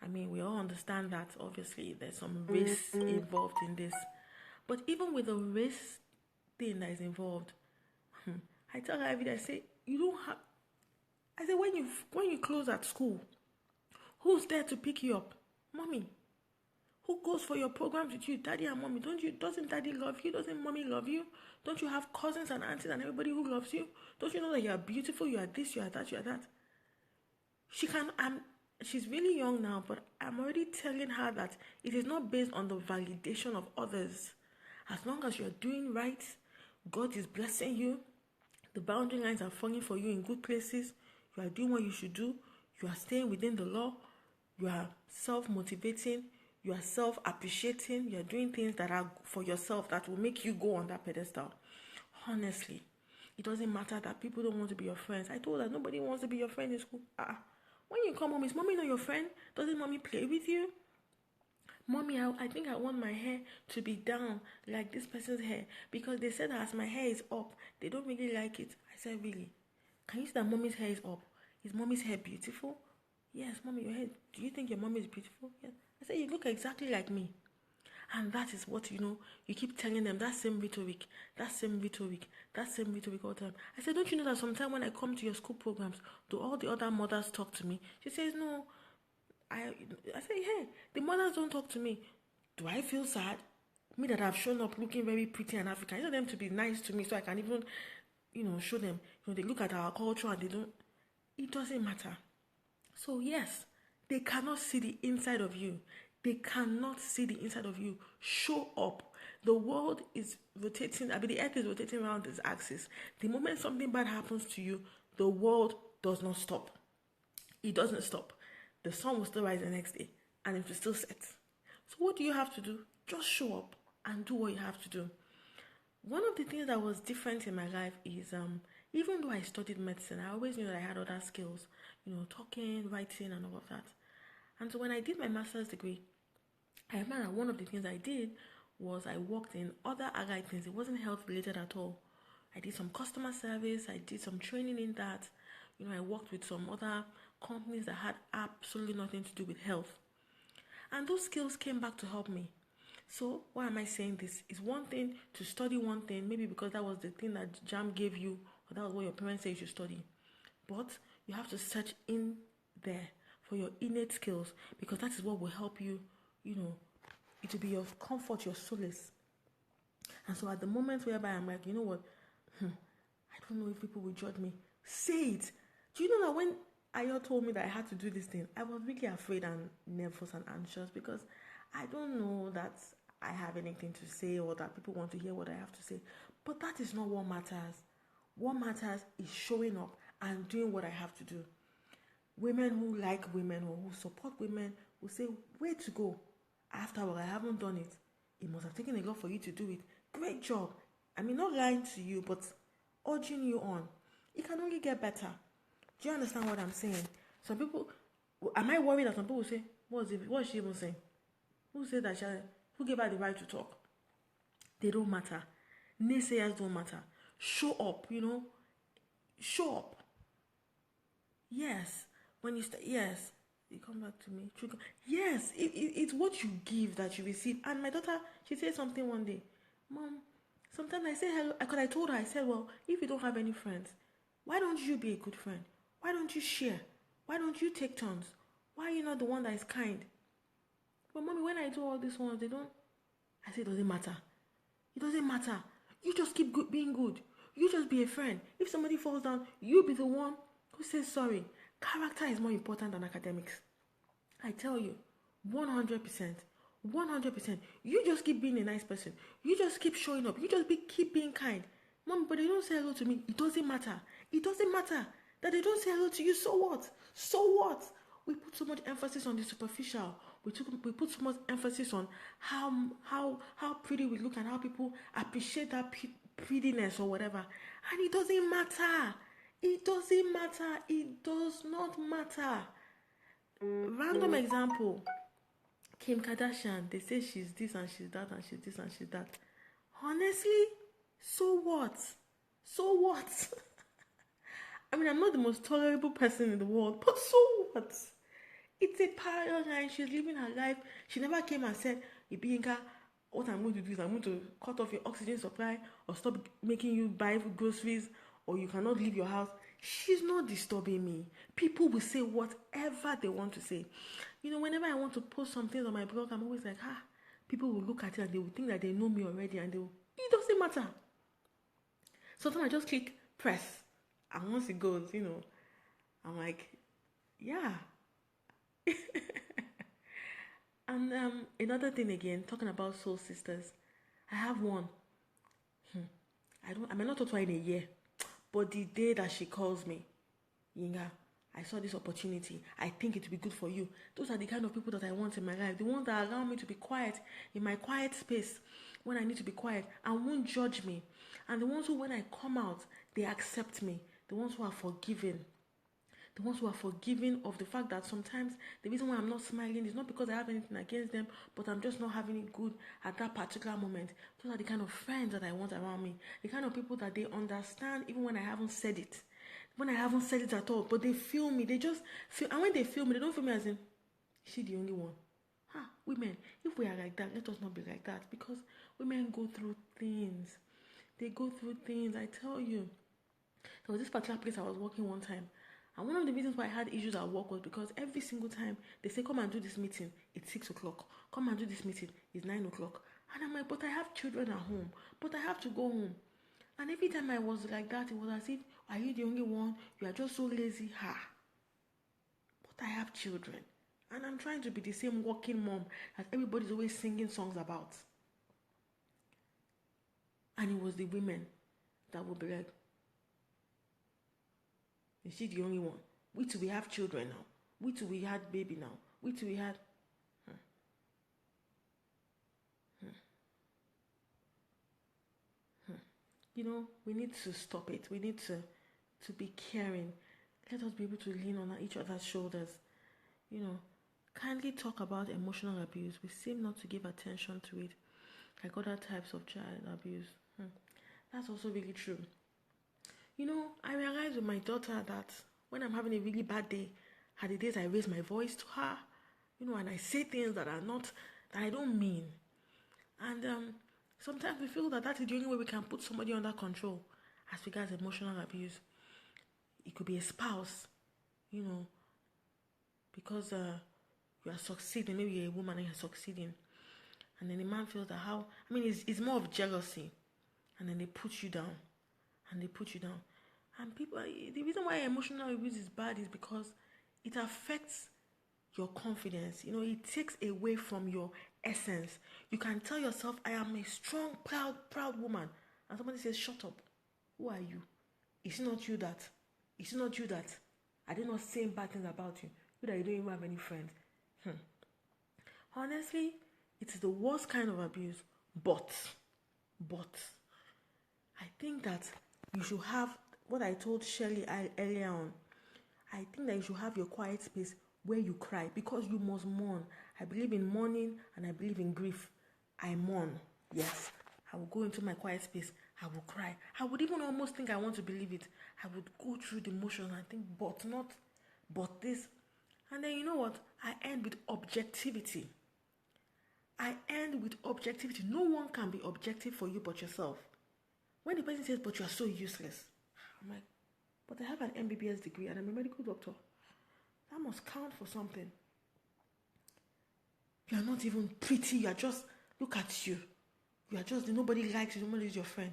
I mean, we all understand that obviously there's some risk involved in this. But even with the risk thing that is involved, I tell her every day, I say, you don't have, I said, when you close at school, who's there to pick you up? Mommy. Who goes for your programs with you? Daddy and mommy. Doesn't daddy love you? Doesn't mommy love you? Don't you have cousins and aunties and everybody who loves you? Don't you know that you are beautiful? You are this, you are that, you are that. She's really young now, but I'm already telling her that it is not based on the validation of others. As long as you're doing right, God is blessing you, the boundary lines are falling for you in good places, you are doing what you should do, you are staying within the law, you are self-motivating, you are self-appreciating, you are doing things that are for yourself that will make you go on that pedestal. Honestly, it doesn't matter that people don't want to be your friends. I told her nobody wants to be your friend in school. When you come home, is mommy not your friend? Doesn't mommy play with you? Mommy, I think I want my hair to be down like this person's hair because they said as my hair is up, they don't really like it. I said, really? Can you see that mommy's hair is up? Is mommy's hair beautiful? Yes, mommy, your hair. Do you think your mommy is beautiful? Yes. I said, you look exactly like me. And that is what, you keep telling them, that same rhetoric all the time. I said, don't you know that sometimes when I come to your school programs, do all the other mothers talk to me? She says, no. I say, hey, the mothers don't talk to me. Do I feel sad? Me that I've shown up looking very pretty and African. I want them to be nice to me so I can even, show them. They look at our culture and they don't. It doesn't matter. So yes, they cannot see the inside of you. They cannot see the inside of you. Show up. The world is rotating. The earth is rotating around its axis. The moment something bad happens to you, the world does not stop. It doesn't stop. The sun will still rise the next day and it will still set. So what do you have to do? Just show up and do what you have to do. One of the things that was different in my life is even though I studied medicine, I always knew that I had other skills, talking, writing and all of that. And so when I did my master's degree, I remember that one of the things I did was I worked in other allied things. It wasn't health related at all. I did some customer service. I did some training in that. I worked with some other companies that had absolutely nothing to do with health. And those skills came back to help me. So why am I saying this? It's one thing to study one thing, maybe because that was the thing that JAM gave you, or that was what your parents said you should study. But you have to search in there for your innate skills, because that is what will help you, it will be your comfort, your solace. And so at the moment whereby I'm like, you know what, I don't know if people will judge me, say it. Do you know that when Ayo told me that I had to do this thing, I was really afraid and nervous and anxious because I don't know that I have anything to say or that people want to hear what I have to say. But that is not what matters. What matters is showing up and doing what I have to do. Women who like women or who support women will say, way to go. After all, I haven't done it. It must have taken a lot for you to do it. Great job. I mean, not lying to you, but urging you on. It can only get better. Do you understand what I'm saying? Some people, am I worried that some people will say, what is she even saying? Who said that? Who gave her the right to talk? They don't matter. Naysayers don't matter. Show up, Show up. Yes. When you start, yes. You come back to me. Yes, it's what you give that you receive. And my daughter, she said something one day. Mom, sometimes I say hello. Because I told her, I said, well, if you don't have any friends, why don't you be a good friend? Why don't you share? Why don't you take turns? Why are you not the one that is kind? But mommy, when I do all these ones, they don't. I say, it doesn't matter. It doesn't matter. You just keep being good. You just be a friend. If somebody falls down, you be the one who says sorry. Character is more important than academics. I tell you, 100%. 100%. You just keep being a nice person. You just keep showing up. You just keep being kind. Mom, but they don't say hello to me. It doesn't matter. It doesn't matter that they don't say hello to you. So what? So what? We put so much emphasis on the superficial. We put so much emphasis on how pretty we look and how people appreciate that prettiness or whatever. And it doesn't matter. It doesn't matter. It does not matter. Random example. Kim Kardashian, they say she's this and she's that and she's this and she's that. Honestly, so what? So what? I mean, I'm not the most tolerable person in the world, but so what? It's a parallel line. She's living her life. She never came and said, Ibi Yinka, what I'm going to do is I'm going to cut off your oxygen supply or stop making you buy groceries or you cannot leave your house. She's not disturbing me. People will say whatever they want to say. You know, whenever I want to post something on my blog, I'm always like, people will look at it and they will think that they know me already and it doesn't matter. Sometimes I just click press and once it goes, you know, I'm like, yeah. And another thing again, talking about soul sisters, I have one. I may not talk to her in a year, but the day that she calls me, Yinka, I saw this opportunity. I think it will be good for you. Those are the kind of people that I want in my life. The ones that allow me to be quiet in my quiet space when I need to be quiet and won't judge me. And the ones who, when I come out, they accept me. The ones who are forgiving. The ones who are forgiving of the fact that sometimes the reason why I'm not smiling is not because I have anything against them, but I'm just not having it good at that particular moment. Those are the kind of friends that I want around me. The kind of people that they understand even when I haven't said it. When I haven't said it at all, but they feel me. They just feel, and when they feel me, they don't feel me as in, is she the only one? Women, if we are like that, let us not be like that, because women go through things. They go through things, I tell you. There was this particular place I was working one time, and one of the reasons why I had issues at work was because every single time they say, come and do this meeting, it's 6 o'clock. Come and do this meeting, it's 9 o'clock. And I'm like, but I have children at home. But I have to go home. And every time I was like that, it was as if, are you the only one? You are just so lazy. But I have children. And I'm trying to be the same working mom that everybody's always singing songs about. And it was the women that would be like, is she the only one? We too, we have children now. We too, we had baby now. We too, we had... You know, we need to stop it. We need to be caring. Let us be able to lean on each other's shoulders. You know, kindly talk about emotional abuse. We seem not to give attention to it, like other types of child abuse. That's also really true. You know, I realized with my daughter that when I'm having a really bad day, are the days I raise my voice to her, you know, and I say things that I don't mean. And sometimes we feel that is the only way we can put somebody under control as regards emotional abuse. It could be a spouse, you know, because you are succeeding. Maybe you're a woman and you're succeeding. And then the man feels that it's more of jealousy. And then they put you down. And people, the reason why emotional abuse is bad is because it affects your confidence. You know, it takes away from your essence. You can tell yourself, I am a strong, proud woman. And somebody says, shut up. Who are you? It's not you that. I did not say bad things about you. You that you don't even have any friends. Honestly, it is the worst kind of abuse. But, I think that you should have what I told Shirley earlier on. I think that you should have your quiet space where you cry, because you must mourn. I believe in mourning and I believe in grief. I mourn. Yes. I will go into my quiet space. I will cry. I would even almost think I want to believe it. I would go through the motions and think, but this. And then you know what? I end with objectivity. No one can be objective for you but yourself. When the person says, but you are so useless, I'm like, but I have an MBBS degree and I'm a medical doctor. That must count for something. You are not even pretty. You are just, look at you. You are just, nobody likes you. Nobody is your friend.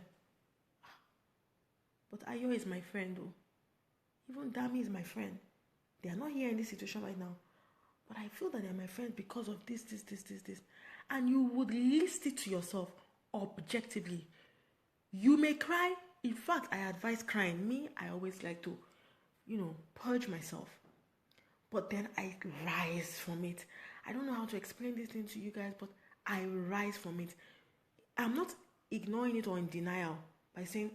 But Ayo is my friend though. Even Dami is my friend. They are not here in this situation right now. But I feel that they are my friend because of this. And you would list it to yourself objectively. You may cry. In fact, I advise crying. Me, I always like to, purge myself. But then I rise from it. I don't know how to explain this thing to you guys, but I rise from it. I'm not ignoring it or in denial by saying,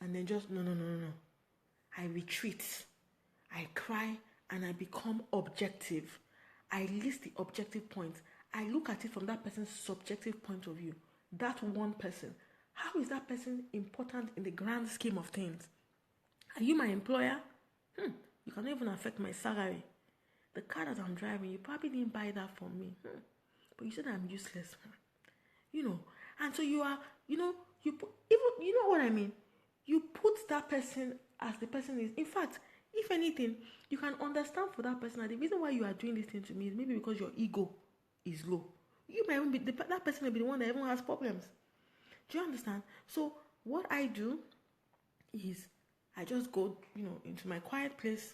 and then just, no. I retreat. I cry and I become objective. I list the objective points. I look at it from that person's subjective point of view. That one person. How is that person important in the grand scheme of things? Are you my employer? You cannot even affect my salary. The car that I'm driving, you probably didn't buy that for me. But you said I'm useless. And so you are, you put, even, you know what I mean? You put that person as the person is. In fact, if anything, you can understand for that person that the reason why you are doing this thing to me is maybe because your ego is low. You might even be, that person may be the one that even has problems. Do you understand? So what I do is I just go, into my quiet place.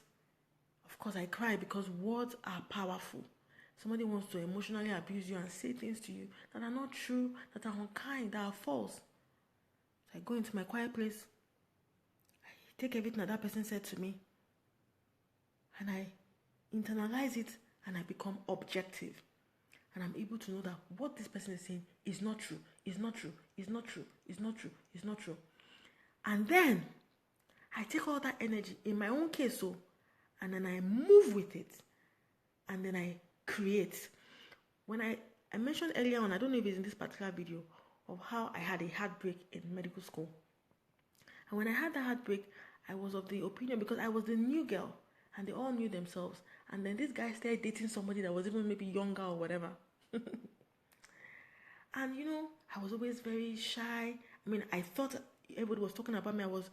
Of course, I cry because words are powerful. Somebody wants to emotionally abuse you and say things to you that are not true, that are unkind, that are false. So I go into my quiet place. I take everything that person said to me and I internalize it and I become objective. And I'm able to know that what this person is saying is not true, is not true, is not true, is not true, is not true. And then I take all that energy in my own case, and then I move with it. And then I create. When I mentioned earlier on, I don't know if it's in this particular video, of how I had a heartbreak in medical school. And when I had that heartbreak, I was of the opinion, because I was the new girl, and they all knew themselves. And then this guy started dating somebody that was even maybe younger or whatever. And I was always very shy. I mean, I thought everybody was talking about me. I was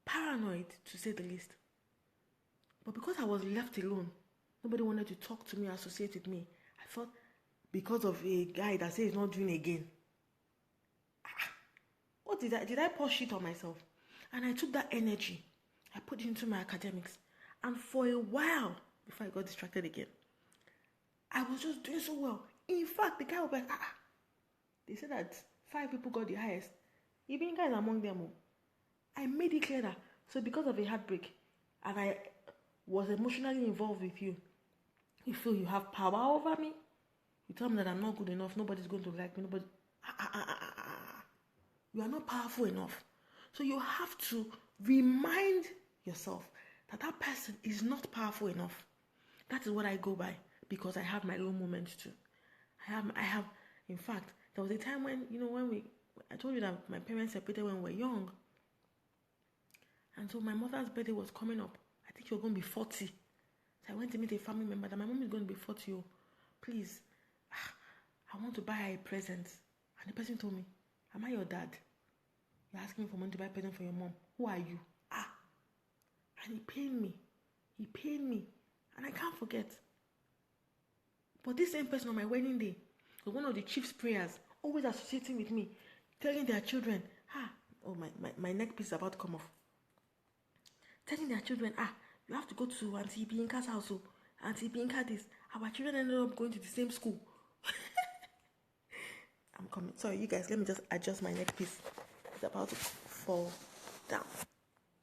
paranoid, to say the least. But because I was left alone, nobody wanted to talk to me, associate with me. I thought, because of a guy that says he's not doing again. What did I pour shit on myself? And I took that energy, I put it into my academics. And for a while, before I got distracted again, I was just doing so well. In fact, the guy was like, they said that 5 people got the highest. Ibi Yinka is among them. I made it clear that, so because of a heartbreak, and I was emotionally involved with you, you feel you have power over me? You tell me that I'm not good enough, nobody's going to like me, nobody... You are not powerful enough. So you have to remind yourself that person is not powerful enough. That is what I go by, because I have my own moments too. I have, in fact, there was a time when, I told you that my parents separated when we were young. And so my mother's birthday was coming up. I think she was going to be 40. So I went to meet a family member that my mom is going to be 40. Please, I want to buy her a present. And the person told me, am I your dad? You're asking me for money to buy a present for your mom. Who are you? And he pained me. And I can't forget. But this same person on my wedding day was one of the chief's prayers, always associating with me, telling their children, my neck piece is about to come off. Telling their children, you have to go to Auntie Ibi Yinka's house. Auntie Ibi Yinka this. Our children ended up going to the same school. I'm coming. Sorry, you guys, let me just adjust my neck piece. It's about to fall down.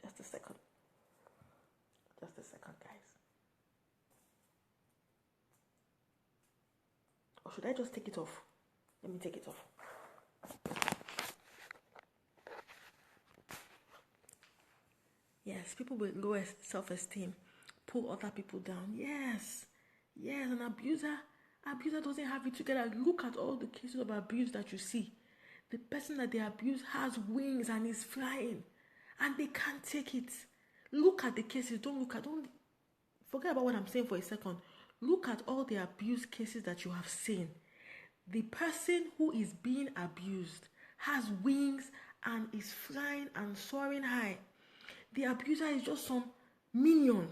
Just a second. Guys. Or should I just take it off? Let me take it off. Yes, people with low self-esteem pull other people down. Yes, an abuser doesn't have it together. Look at all the cases of abuse that you see. The person that they abuse has wings and is flying, and they can't take it. Look at the cases. Don't forget about what I'm saying for a second. Look at all the abuse cases that you have seen. The person who is being abused has wings and is flying and soaring high. The abuser is just some minion.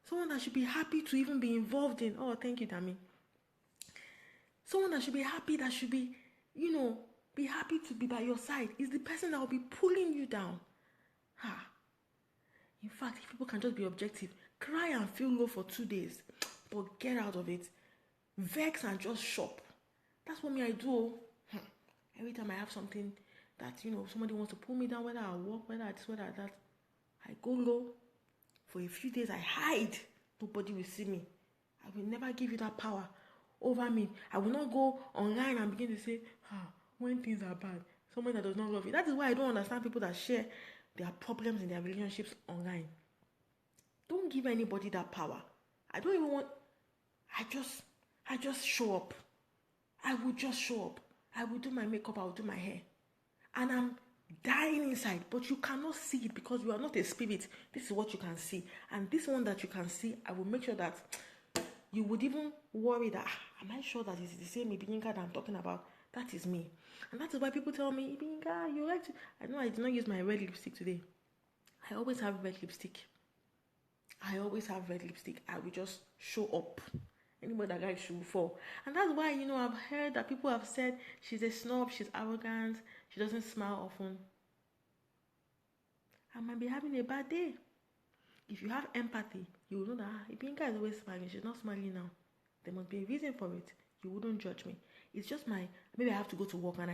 Someone that should be happy to even be involved in. Oh, thank you, Dami. Someone that should be happy, that should be, be happy to be by your side. It's the person that will be pulling you down. In fact, if people can just be objective, cry and feel low for 2 days, but get out of it. Vex and just shop. That's what me I do. Every time I have something that, somebody wants to pull me down, whether I walk, whether I this, whether I that, I go low. For a few days, I hide. Nobody will see me. I will never give you that power over me. I will not go online and begin to say, when things are bad, someone that does not love you. That is why I don't understand people that share their problems in their relationships online. Don't give anybody that power. I don't even want. I just show up. I will just show up. I will do my makeup. I will do my hair, and I'm dying inside. But you cannot see it because you are not a spirit. This is what you can see, and this one that you can see, I will make sure that you would even worry that am I sure that it's the same Ibi Yinka that I'm talking about? That is me. And that is why people tell me, Ibi Yinka, you like to... I know I did not use my red lipstick today. I always have red lipstick. I will just show up. Anybody that likes should fall. And that's why, I've heard that people have said she's a snob, she's arrogant, she doesn't smile often. I might be having a bad day. If you have empathy, you will know that Ibi Yinka is always smiling. She's not smiling now. There must be a reason for it. You wouldn't judge me. It's just maybe I have to go to work and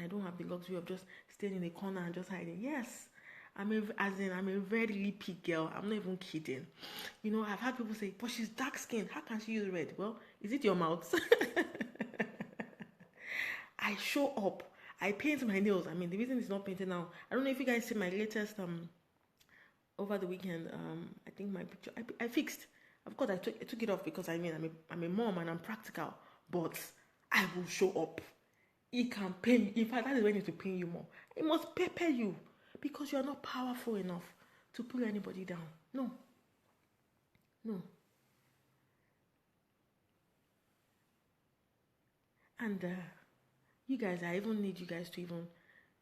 I don't have the luxury of just staying in the corner and just hiding. Yes, I'm a very lippy girl. I'm not even kidding. I've had people say, but she's dark skinned. How can she use red? Well, is it your mouth? I show up. I paint my nails. The reason it's not painted now. I don't know if you guys see my latest over the weekend. I think my picture I fixed. Of course, I took it off because I'm a mom and I'm practical. But I will show up. It can pain you. In fact, that is when it will pain you more. It must pepper you because you are not powerful enough to pull anybody down. No. And you guys, I even need you guys to even,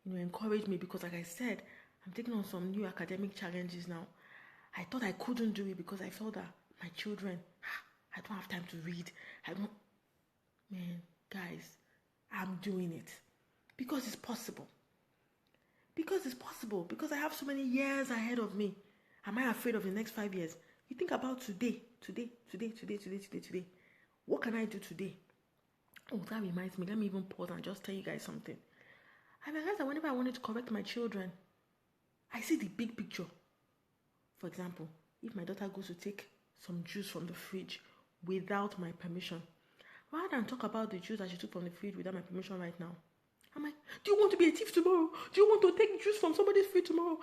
encourage me because, like I said, I'm taking on some new academic challenges now. I thought I couldn't do it because I felt that my children, I don't have time to read. Man, guys, I'm doing it because it's possible. Because I have so many years ahead of me. Am I afraid of the next 5 years? You think about today. What can I do today? Oh, that reminds me. Let me even pause and just tell you guys something. I realized that whenever I wanted to correct my children, I see the big picture. For example, if my daughter goes to take some juice from the fridge without my permission, rather than talk about the juice that she took from the fridge without my permission right now, I'm like, do you want to be a thief tomorrow? Do you want to take juice from somebody's fridge tomorrow?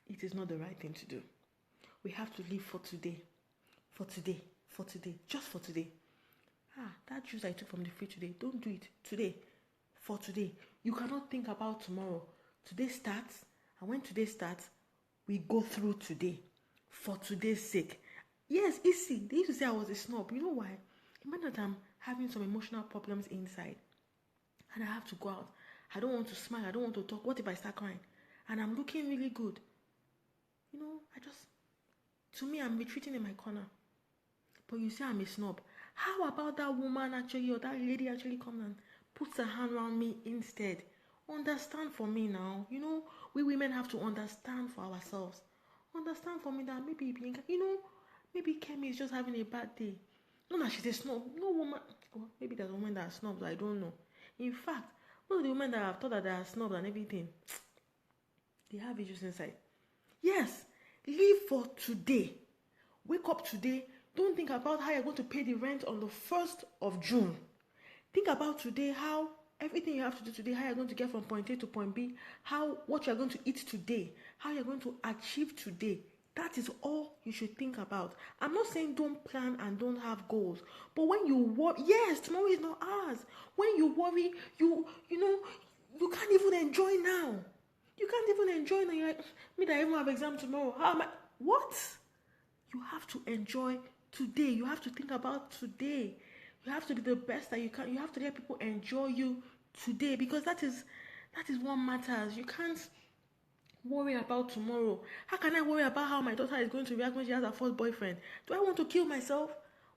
It is not the right thing to do. We have to live for today. Just for today. That juice I took from the fridge today, don't do it today. For today. You cannot think about tomorrow. Today starts, and when today starts, we go through today. For today's sake. Yes, easy. They used to say I was a snob. You know why? Imagine that I'm having some emotional problems inside. And I have to go out. I don't want to smile. I don't want to talk. What if I start crying? And I'm looking really good. To me, I'm retreating in my corner. But you say I'm a snob. How about that woman actually, or that lady actually comes and puts her hand around me instead? Understand for me now. We women have to understand for ourselves. Understand for me that maybe, maybe Kemi is just having a bad day. Not that she's a snob. No woman. Well, maybe there's a woman that are snobs. I don't know. In fact, most of the women that have thought that they are snobs and everything, they have issues inside. Yes, live for today. Wake up today. Don't think about how you're going to pay the rent on the 1st of June. Think about today, how everything you have to do today, how you're going to get from point A to point B, what you're going to eat today, how you're going to achieve today. That is all you should think about. I'm not saying don't plan and don't have goals. But when you worry, yes, tomorrow is not ours. When you worry, you can't even enjoy now. You can't even enjoy now. You're like, me that I even have exam tomorrow. How am I? What? You have to enjoy today. You have to think about today. You have to be the best that you can. You have to let people enjoy you today because that is what matters. You can't worry about tomorrow. How can I worry about how my daughter is going to react when she has her first boyfriend? Do I want to kill myself?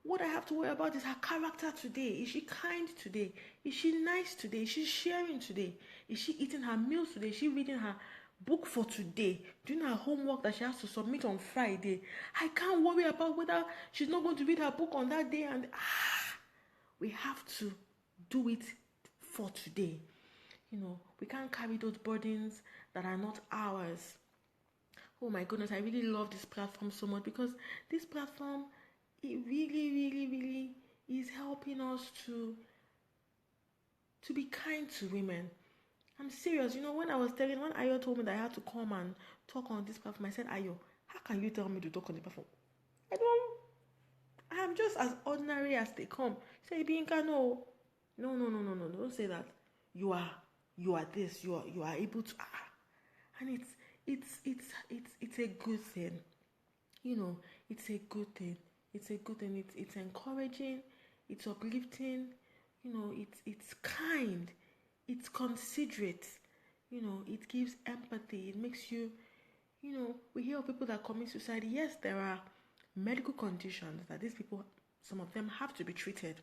What I have to worry about is her character today. Is she kind today? Is she nice today? Is she sharing today? Is she eating her meals today? Is she reading her book for today? Doing her homework that she has to submit on Friday? I can't worry about whether she's not going to read her book on that day. And we have to do it for today. We can't carry those burdens that are not ours. Oh my goodness, I really love this platform so much, because this platform, it really, really, really is helping us to be kind to women. I'm serious. When Ayo told me that I had to come and talk on this platform, I said, Ayo, how can you tell me to talk on the platform? I'm just as ordinary as they come. Say, Ibi Yinka, no, don't say that. You are this. You are able to. And it's a good thing. It's a good thing. It's a good thing. It's encouraging. It's uplifting. It's kind. It's considerate. It gives empathy. It makes you. We hear of people that commit suicide. Yes, there are medical conditions that these people, some of them, have to be treated.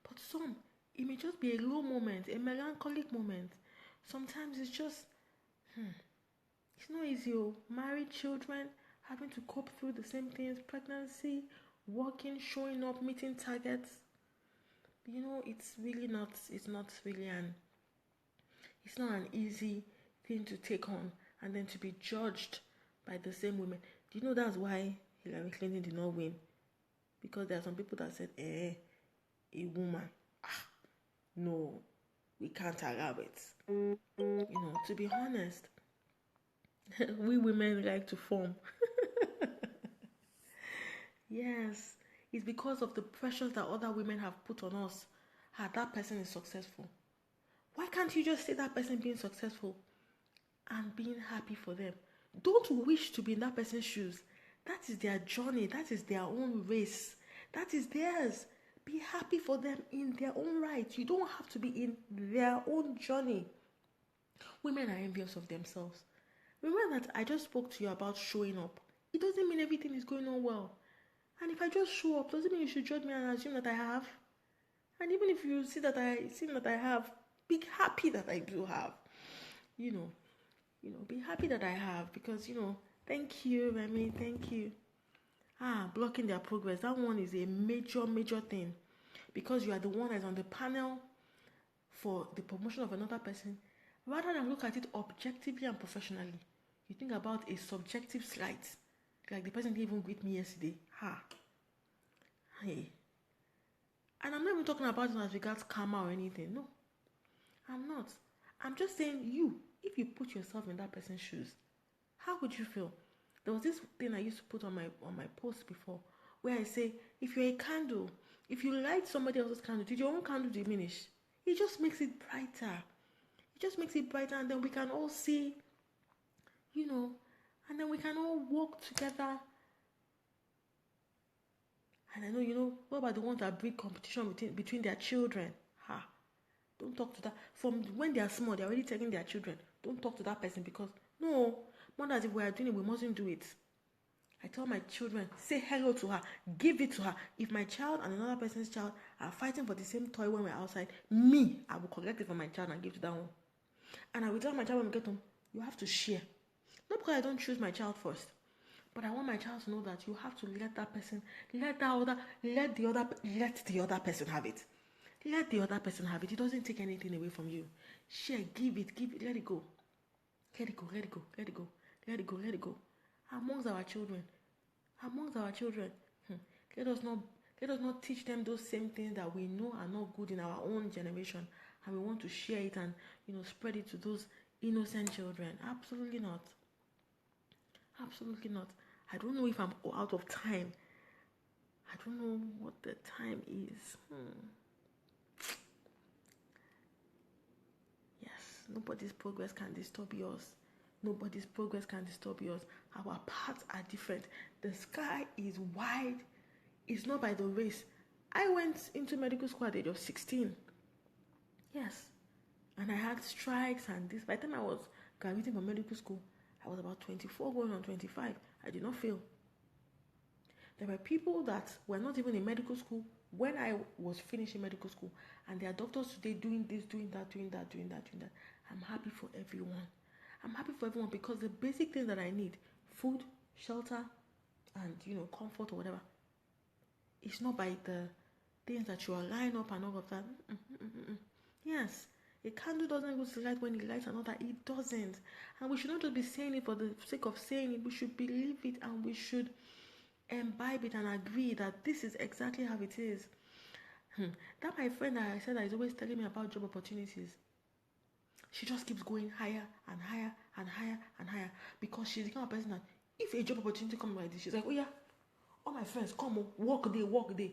But some, it may just be a low moment, a melancholic moment. Sometimes it's just, it's not easy. Married, children, having to cope through the same things, pregnancy, working, showing up, meeting targets. It's not an easy thing to take on, and then to be judged by the same women. Do you know that's why Hillary Clinton did not win? Because there are some people that said, a woman, no, we can't allow it. To be honest, we women like to form. Yes, it's because of the pressures that other women have put on us. That person is successful. Why can't you just see that person being successful and being happy for them? Don't wish to be in that person's shoes. That is their journey. That is their own race. That is theirs. Be happy for them in their own right. You don't have to be in their own journey. Women are envious of themselves. Remember that I just spoke to you about showing up. It doesn't mean everything is going on well. And if I just show up, doesn't mean you should judge me and assume that I have. And even if you see that I have, be happy that I do have. Be happy that I have, because, thank you, Remy, thank you. Blocking their progress, that one is a major, major thing, because you are the one that's on the panel for the promotion of another person. Rather than look at it objectively and professionally, you think about a subjective slight, like the person didn't even greet me yesterday. Hey. And I'm not even talking about it as regards karma or anything. No, I'm not. I'm just saying, if you put yourself in that person's shoes, how would you feel? There was this thing I used to put on my post before, where I say, if you're a candle, if you light somebody else's candle, did your own candle diminish? It just makes it brighter. And then we can all see, and then we can all work together. And I know, what about the ones that breed competition between their children? Don't talk to that. From when they are small, they're already telling their children, don't talk to that person, because, no, mothers, if we are doing it, we mustn't do it. I tell my children, say hello to her, give it to her. If my child and another person's child are fighting for the same toy when we're outside, I will collect it from my child and give to that one. And I will tell my child when we get home, you have to share. Not because I don't choose my child first, but I want my child to know that you have to let that person, let the other person have it. Let the other person have it. It doesn't take anything away from you. Share, give it, let it go. Let it go. Amongst our children. Let us not teach them those same things that we know are not good in our own generation, and we want to share it and spread it to those innocent children. Absolutely not. I don't know if I'm out of time. I don't know what the time is. Yes, nobody's progress can disturb yours. Our paths are different. The sky is wide. It's not by the race. I went into medical school at the age of 16. Yes. And I had strikes and this. By the time I was graduating from medical school, I was about 24 going on 25. I did not fail. There were people that were not even in medical school when I was finishing medical school, and they are doctors today doing this, doing that, doing that, doing that, doing that. I'm happy for everyone. I'm happy for everyone because the basic things that I need, food, shelter, and comfort or whatever, it's not by the things that you are lining up and all of that. Yes, a candle doesn't go to light when it lights another. It doesn't. And we should not just be saying it for the sake of saying it. We should believe it, and we should imbibe it and agree that this is exactly how it is. That my friend that I said that is always telling me about job opportunities, she just keeps going higher and higher and higher and higher, because she's the kind of person that if a job opportunity comes like this, she's like, oh yeah, all my friends come work day.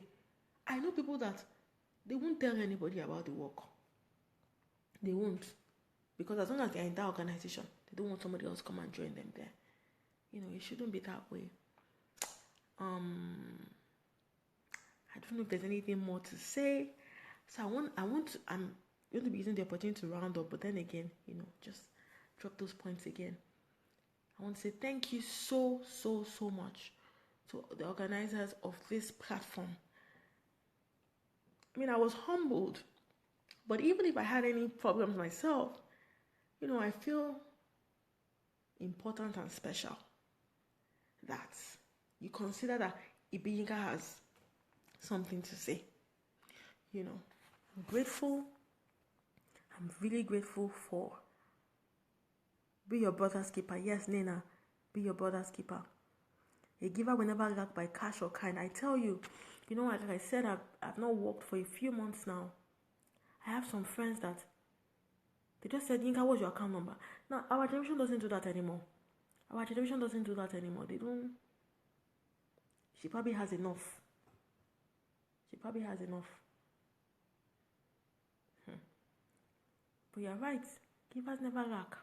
I know people that they won't tell anybody about the work. They won't, because as long as they're in that organization, they don't want somebody else to come and join them there. It shouldn't be that way. I don't know if there's anything more to say. So I'm going to be using the opportunity to round up, but then again, just drop those points again. I want to say thank you so much to the organizers of this platform. I was humbled, but even if I had any problems myself, I feel important and special that you consider that Ibi Yinka has something to say. I'm grateful. I'm really grateful for be your brother's keeper. Yes, Nena, be your brother's keeper. A giver will never lack by cash or kind. I tell you, like I said, I've not worked for a few months now. I have some friends that they just said, Yinka, what's your account number? Now, our generation doesn't do that anymore. They don't. She probably has enough. But you're right. Givers never lack.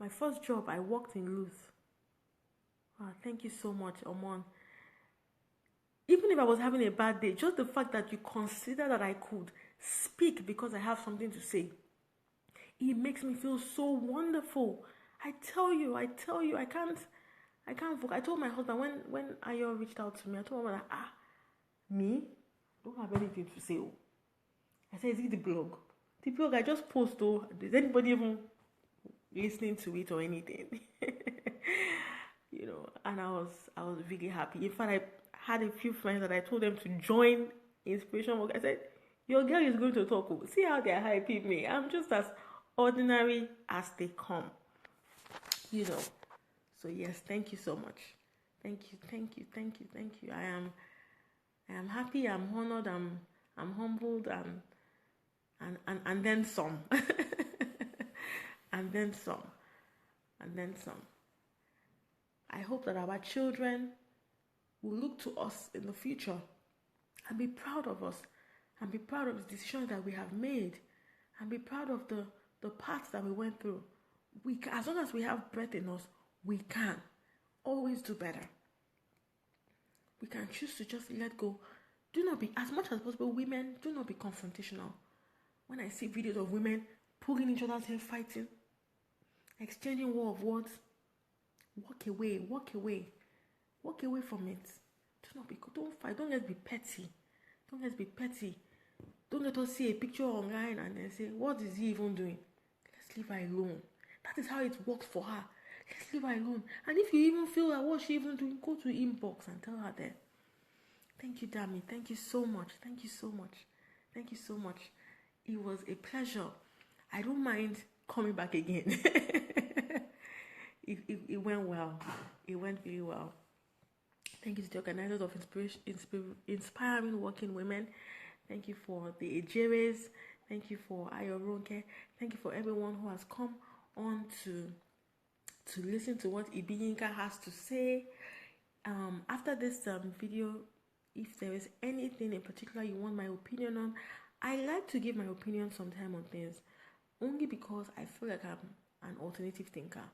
My first job, I worked in Luz. Thank you so much, Omon. Even if I was having a bad day, just the fact that you consider that I could speak because I have something to say, it makes me feel so wonderful. I tell you, I can't. I told my husband when Ayo reached out to me, I told him that me don't have anything to say. I said, is it the blog? The blog I just post. Is anybody even listening to it or anything? And I was really happy. In fact, I had a few friends that I told them to join Inspiration Work. I said, your girl is going to talk. See how they're hyping me. I'm just as ordinary as they come. So yes, thank you so much. Thank you. I am happy, I'm honored, I'm humbled, and then some. and then some. I hope that our children will look to us in the future and be proud of us, and be proud of the decisions that we have made, and be proud of the paths that we went through. As long as we have breath in us, we can always do better. We can choose to just let go. Do not be, as much as possible, women, do not be confrontational. When I see videos of women pulling each other's hair, fighting, exchanging war of words, walk away from it. Don't fight. Don't let's be petty. Don't let us see a picture online and then say, what is he even doing? Let's leave her alone. That is how it works for her. Let's leave her alone. And if you even feel like what's she even doing, go to inbox and tell her there. Thank you, Dami. Thank you so much. It was a pleasure. I don't mind coming back again. It went well. It went really well. Thank you to the organizers of Inspiring Working Women. Thank you for the Ejeres. Thank you for Ayoronke. Thank you for everyone who has come on to listen to what Ibi Yinka has to say. After this video, if there is anything in particular you want my opinion on, I like to give my opinion sometime on things, only because I feel like I'm an alternative thinker.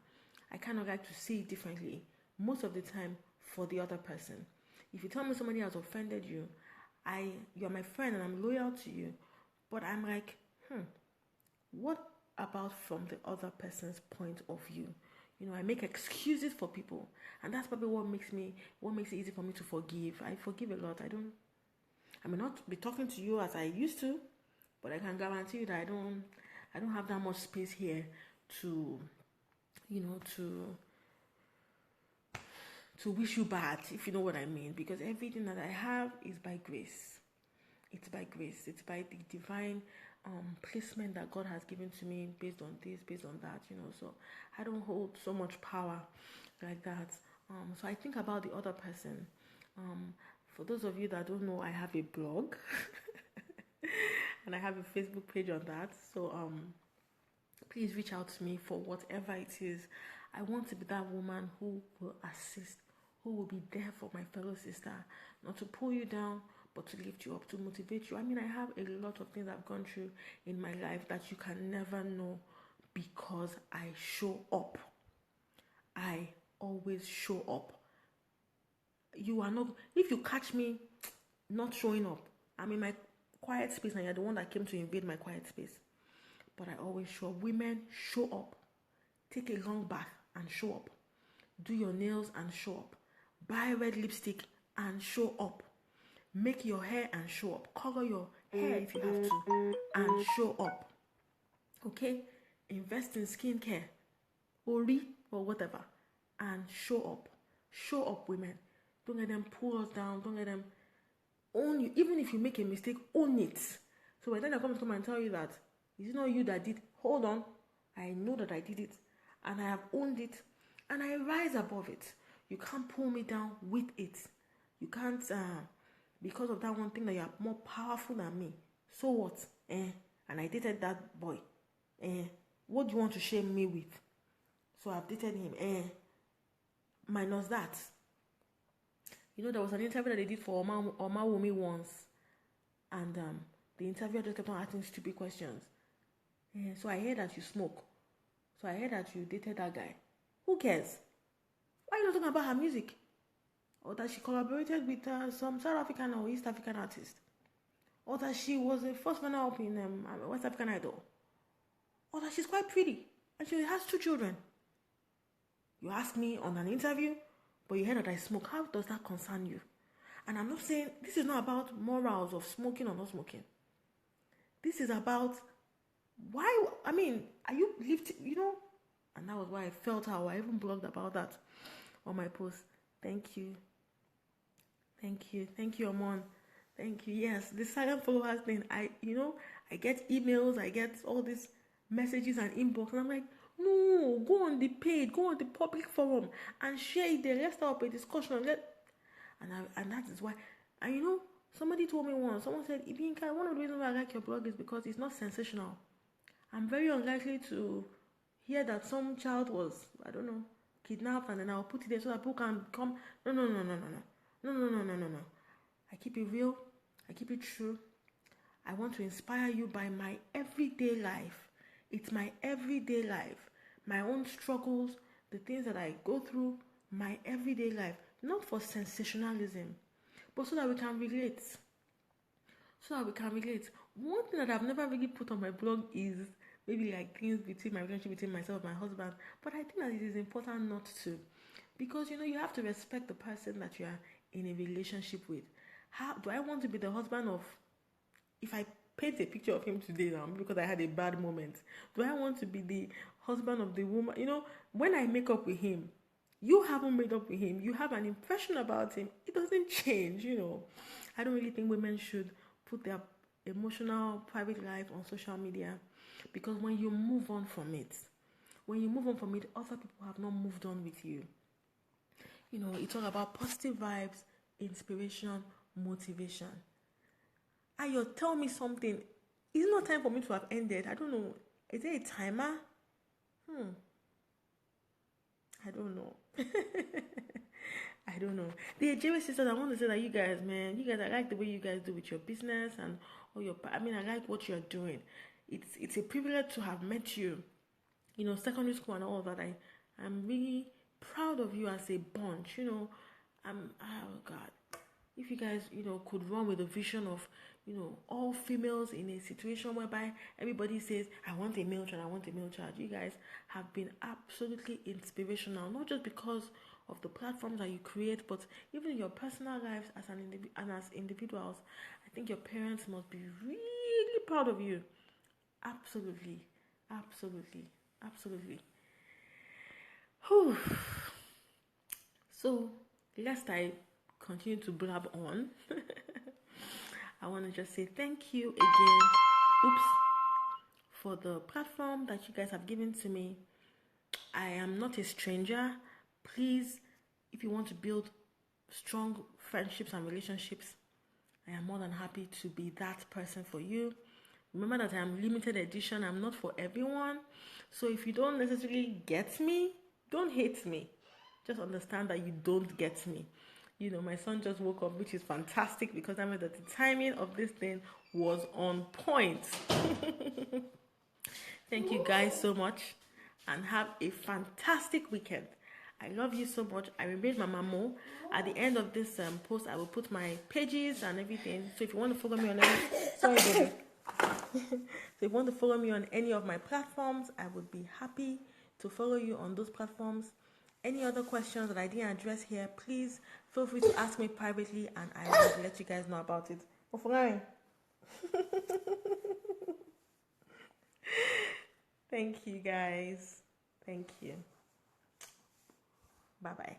I kind of like to see it differently most of the time for the other person. If you tell me somebody has offended you, you're my friend and I'm loyal to you, but I'm like, what about from the other person's point of view? I make excuses for people, and that's probably what makes it easy for me to forgive. I forgive a lot. I may not be talking to you as I used to, but I can guarantee you that I don't have that much space here to, to wish you bad, if you know what I mean, because everything that I have is by grace. It's by grace. It's by the divine placement that God has given to me, based on this, based on that, so I don't hold so much power like that. So I think about the other person. For those of you that don't know, I have a blog and I have a Facebook page on that. So please reach out to me for whatever it is. I want to be that woman who will assist, who will be there for my fellow sister, not to pull you down, but to lift you up, to motivate you. I mean, I have a lot of things I've gone through in my life that you can never know, because I show up. I always show up. You are not, if you catch me not showing up, I'm in my quiet space and you're the one that came to invade my quiet space. But I always show up. Women, show up. Take a long bath and show up. Do your nails and show up. Buy red lipstick and show up. Make your hair and show up. Color your hair if you have to and show up. Okay? Invest in skincare, Ori or whatever, and show up. Show up, women. Don't let them pull us down. Don't let them own you. Even if you make a mistake, own it. So by the time I come and tell you that it's not you that did, hold on. I know that I did it, and I have owned it, and I rise above it. You can't pull me down with it. You can't, because of that one thing that you are more powerful than me. So what? And I dated that boy. What do you want to shame me with? So I've dated him. Minus that. There was an interview that they did for MamaMo once, and the interviewer just kept on asking stupid questions. So I heard that you smoke. So I heard that you dated that guy. Who cares? Why are you not talking about her music? Or that she collaborated with some South African or East African artist? Or that she was the first runner-up in West African Idol? Or that she's quite pretty and she has 2 children? You asked me on an interview, but you heard that I smoke. How does that concern you? And I'm not saying, this is not about morals of smoking or not smoking. This is about why, are you lifting, And that was why I felt how I even blogged about that on my post. Thank you. Thank you, Amon. Thank you. Yes, the silent followers thing. I get emails, I get all these messages and inbox, and I'm like, no, go on the page, go on the public forum and share it there. Let's start up a discussion. And that is why. And somebody told me once, someone said, Ibi Yinka, one of the reasons why I like your blog is because it's not sensational. I'm very unlikely to hear that some child was, kidnapped, and then I'll put it there so that people can come. No. I keep it real. I keep it true. I want to inspire you by my everyday life. It's my everyday life. My own struggles, the things that I go through, my everyday life. Not for sensationalism, but so that we can relate. One thing that I've never really put on my blog is maybe like things between my relationship between myself and my husband. But I think that it is important not to. Because, you have to respect the person that you are in a relationship with. How do I want to be the husband of, if I paint a picture of him today now because I had a bad moment, do I want to be the husband of the woman? When I make up with him, you haven't made up with him. You have an impression about him. It doesn't change, I don't really think women should put their emotional, private life on social media, because when you move on from it, other people have not moved on with you. It's all about positive vibes, inspiration, motivation. Ayo, tell me something. Is it not time for me to have ended? I don't know. Is there a timer? I don't know. I don't know. The Jewish sisters, I want to say that you guys, I like the way you guys do with your business and all your. I like what you're doing. It's a privilege to have met you. Secondary school and all of that. I'm really proud of you as a bunch. Oh God. if you guys, could run with a vision of, all females in a situation whereby everybody says, I want a male child, I want a male child. You guys have been absolutely inspirational, not just because of the platforms that you create, but even in your personal lives as as individuals. I think your parents must be really proud of you. Absolutely, absolutely, absolutely. Whew. So, lest I continue to blab on, I want to just say thank you again. Oops. For the platform that you guys have given to me. I am not a stranger. Please, if you want to build strong friendships and relationships, I am more than happy to be that person for you. Remember that I am limited edition. I'm not for everyone. So if you don't necessarily get me, don't hate me. Just understand that you don't get me. My son just woke up, which is fantastic because I mean that the timing of this thing was on point. Thank you guys so much and have a fantastic weekend. I love you so much. I remain MamaMo. At the end of this post, I will put my pages and everything. So if you want to follow me on any, sorry, baby. So if you want to follow me on any of my platforms, I would be happy to follow you on those platforms. Any other questions that I didn't address here, please feel free to ask me privately and I will let you guys know about it. Thank you guys. Thank you. Bye-bye.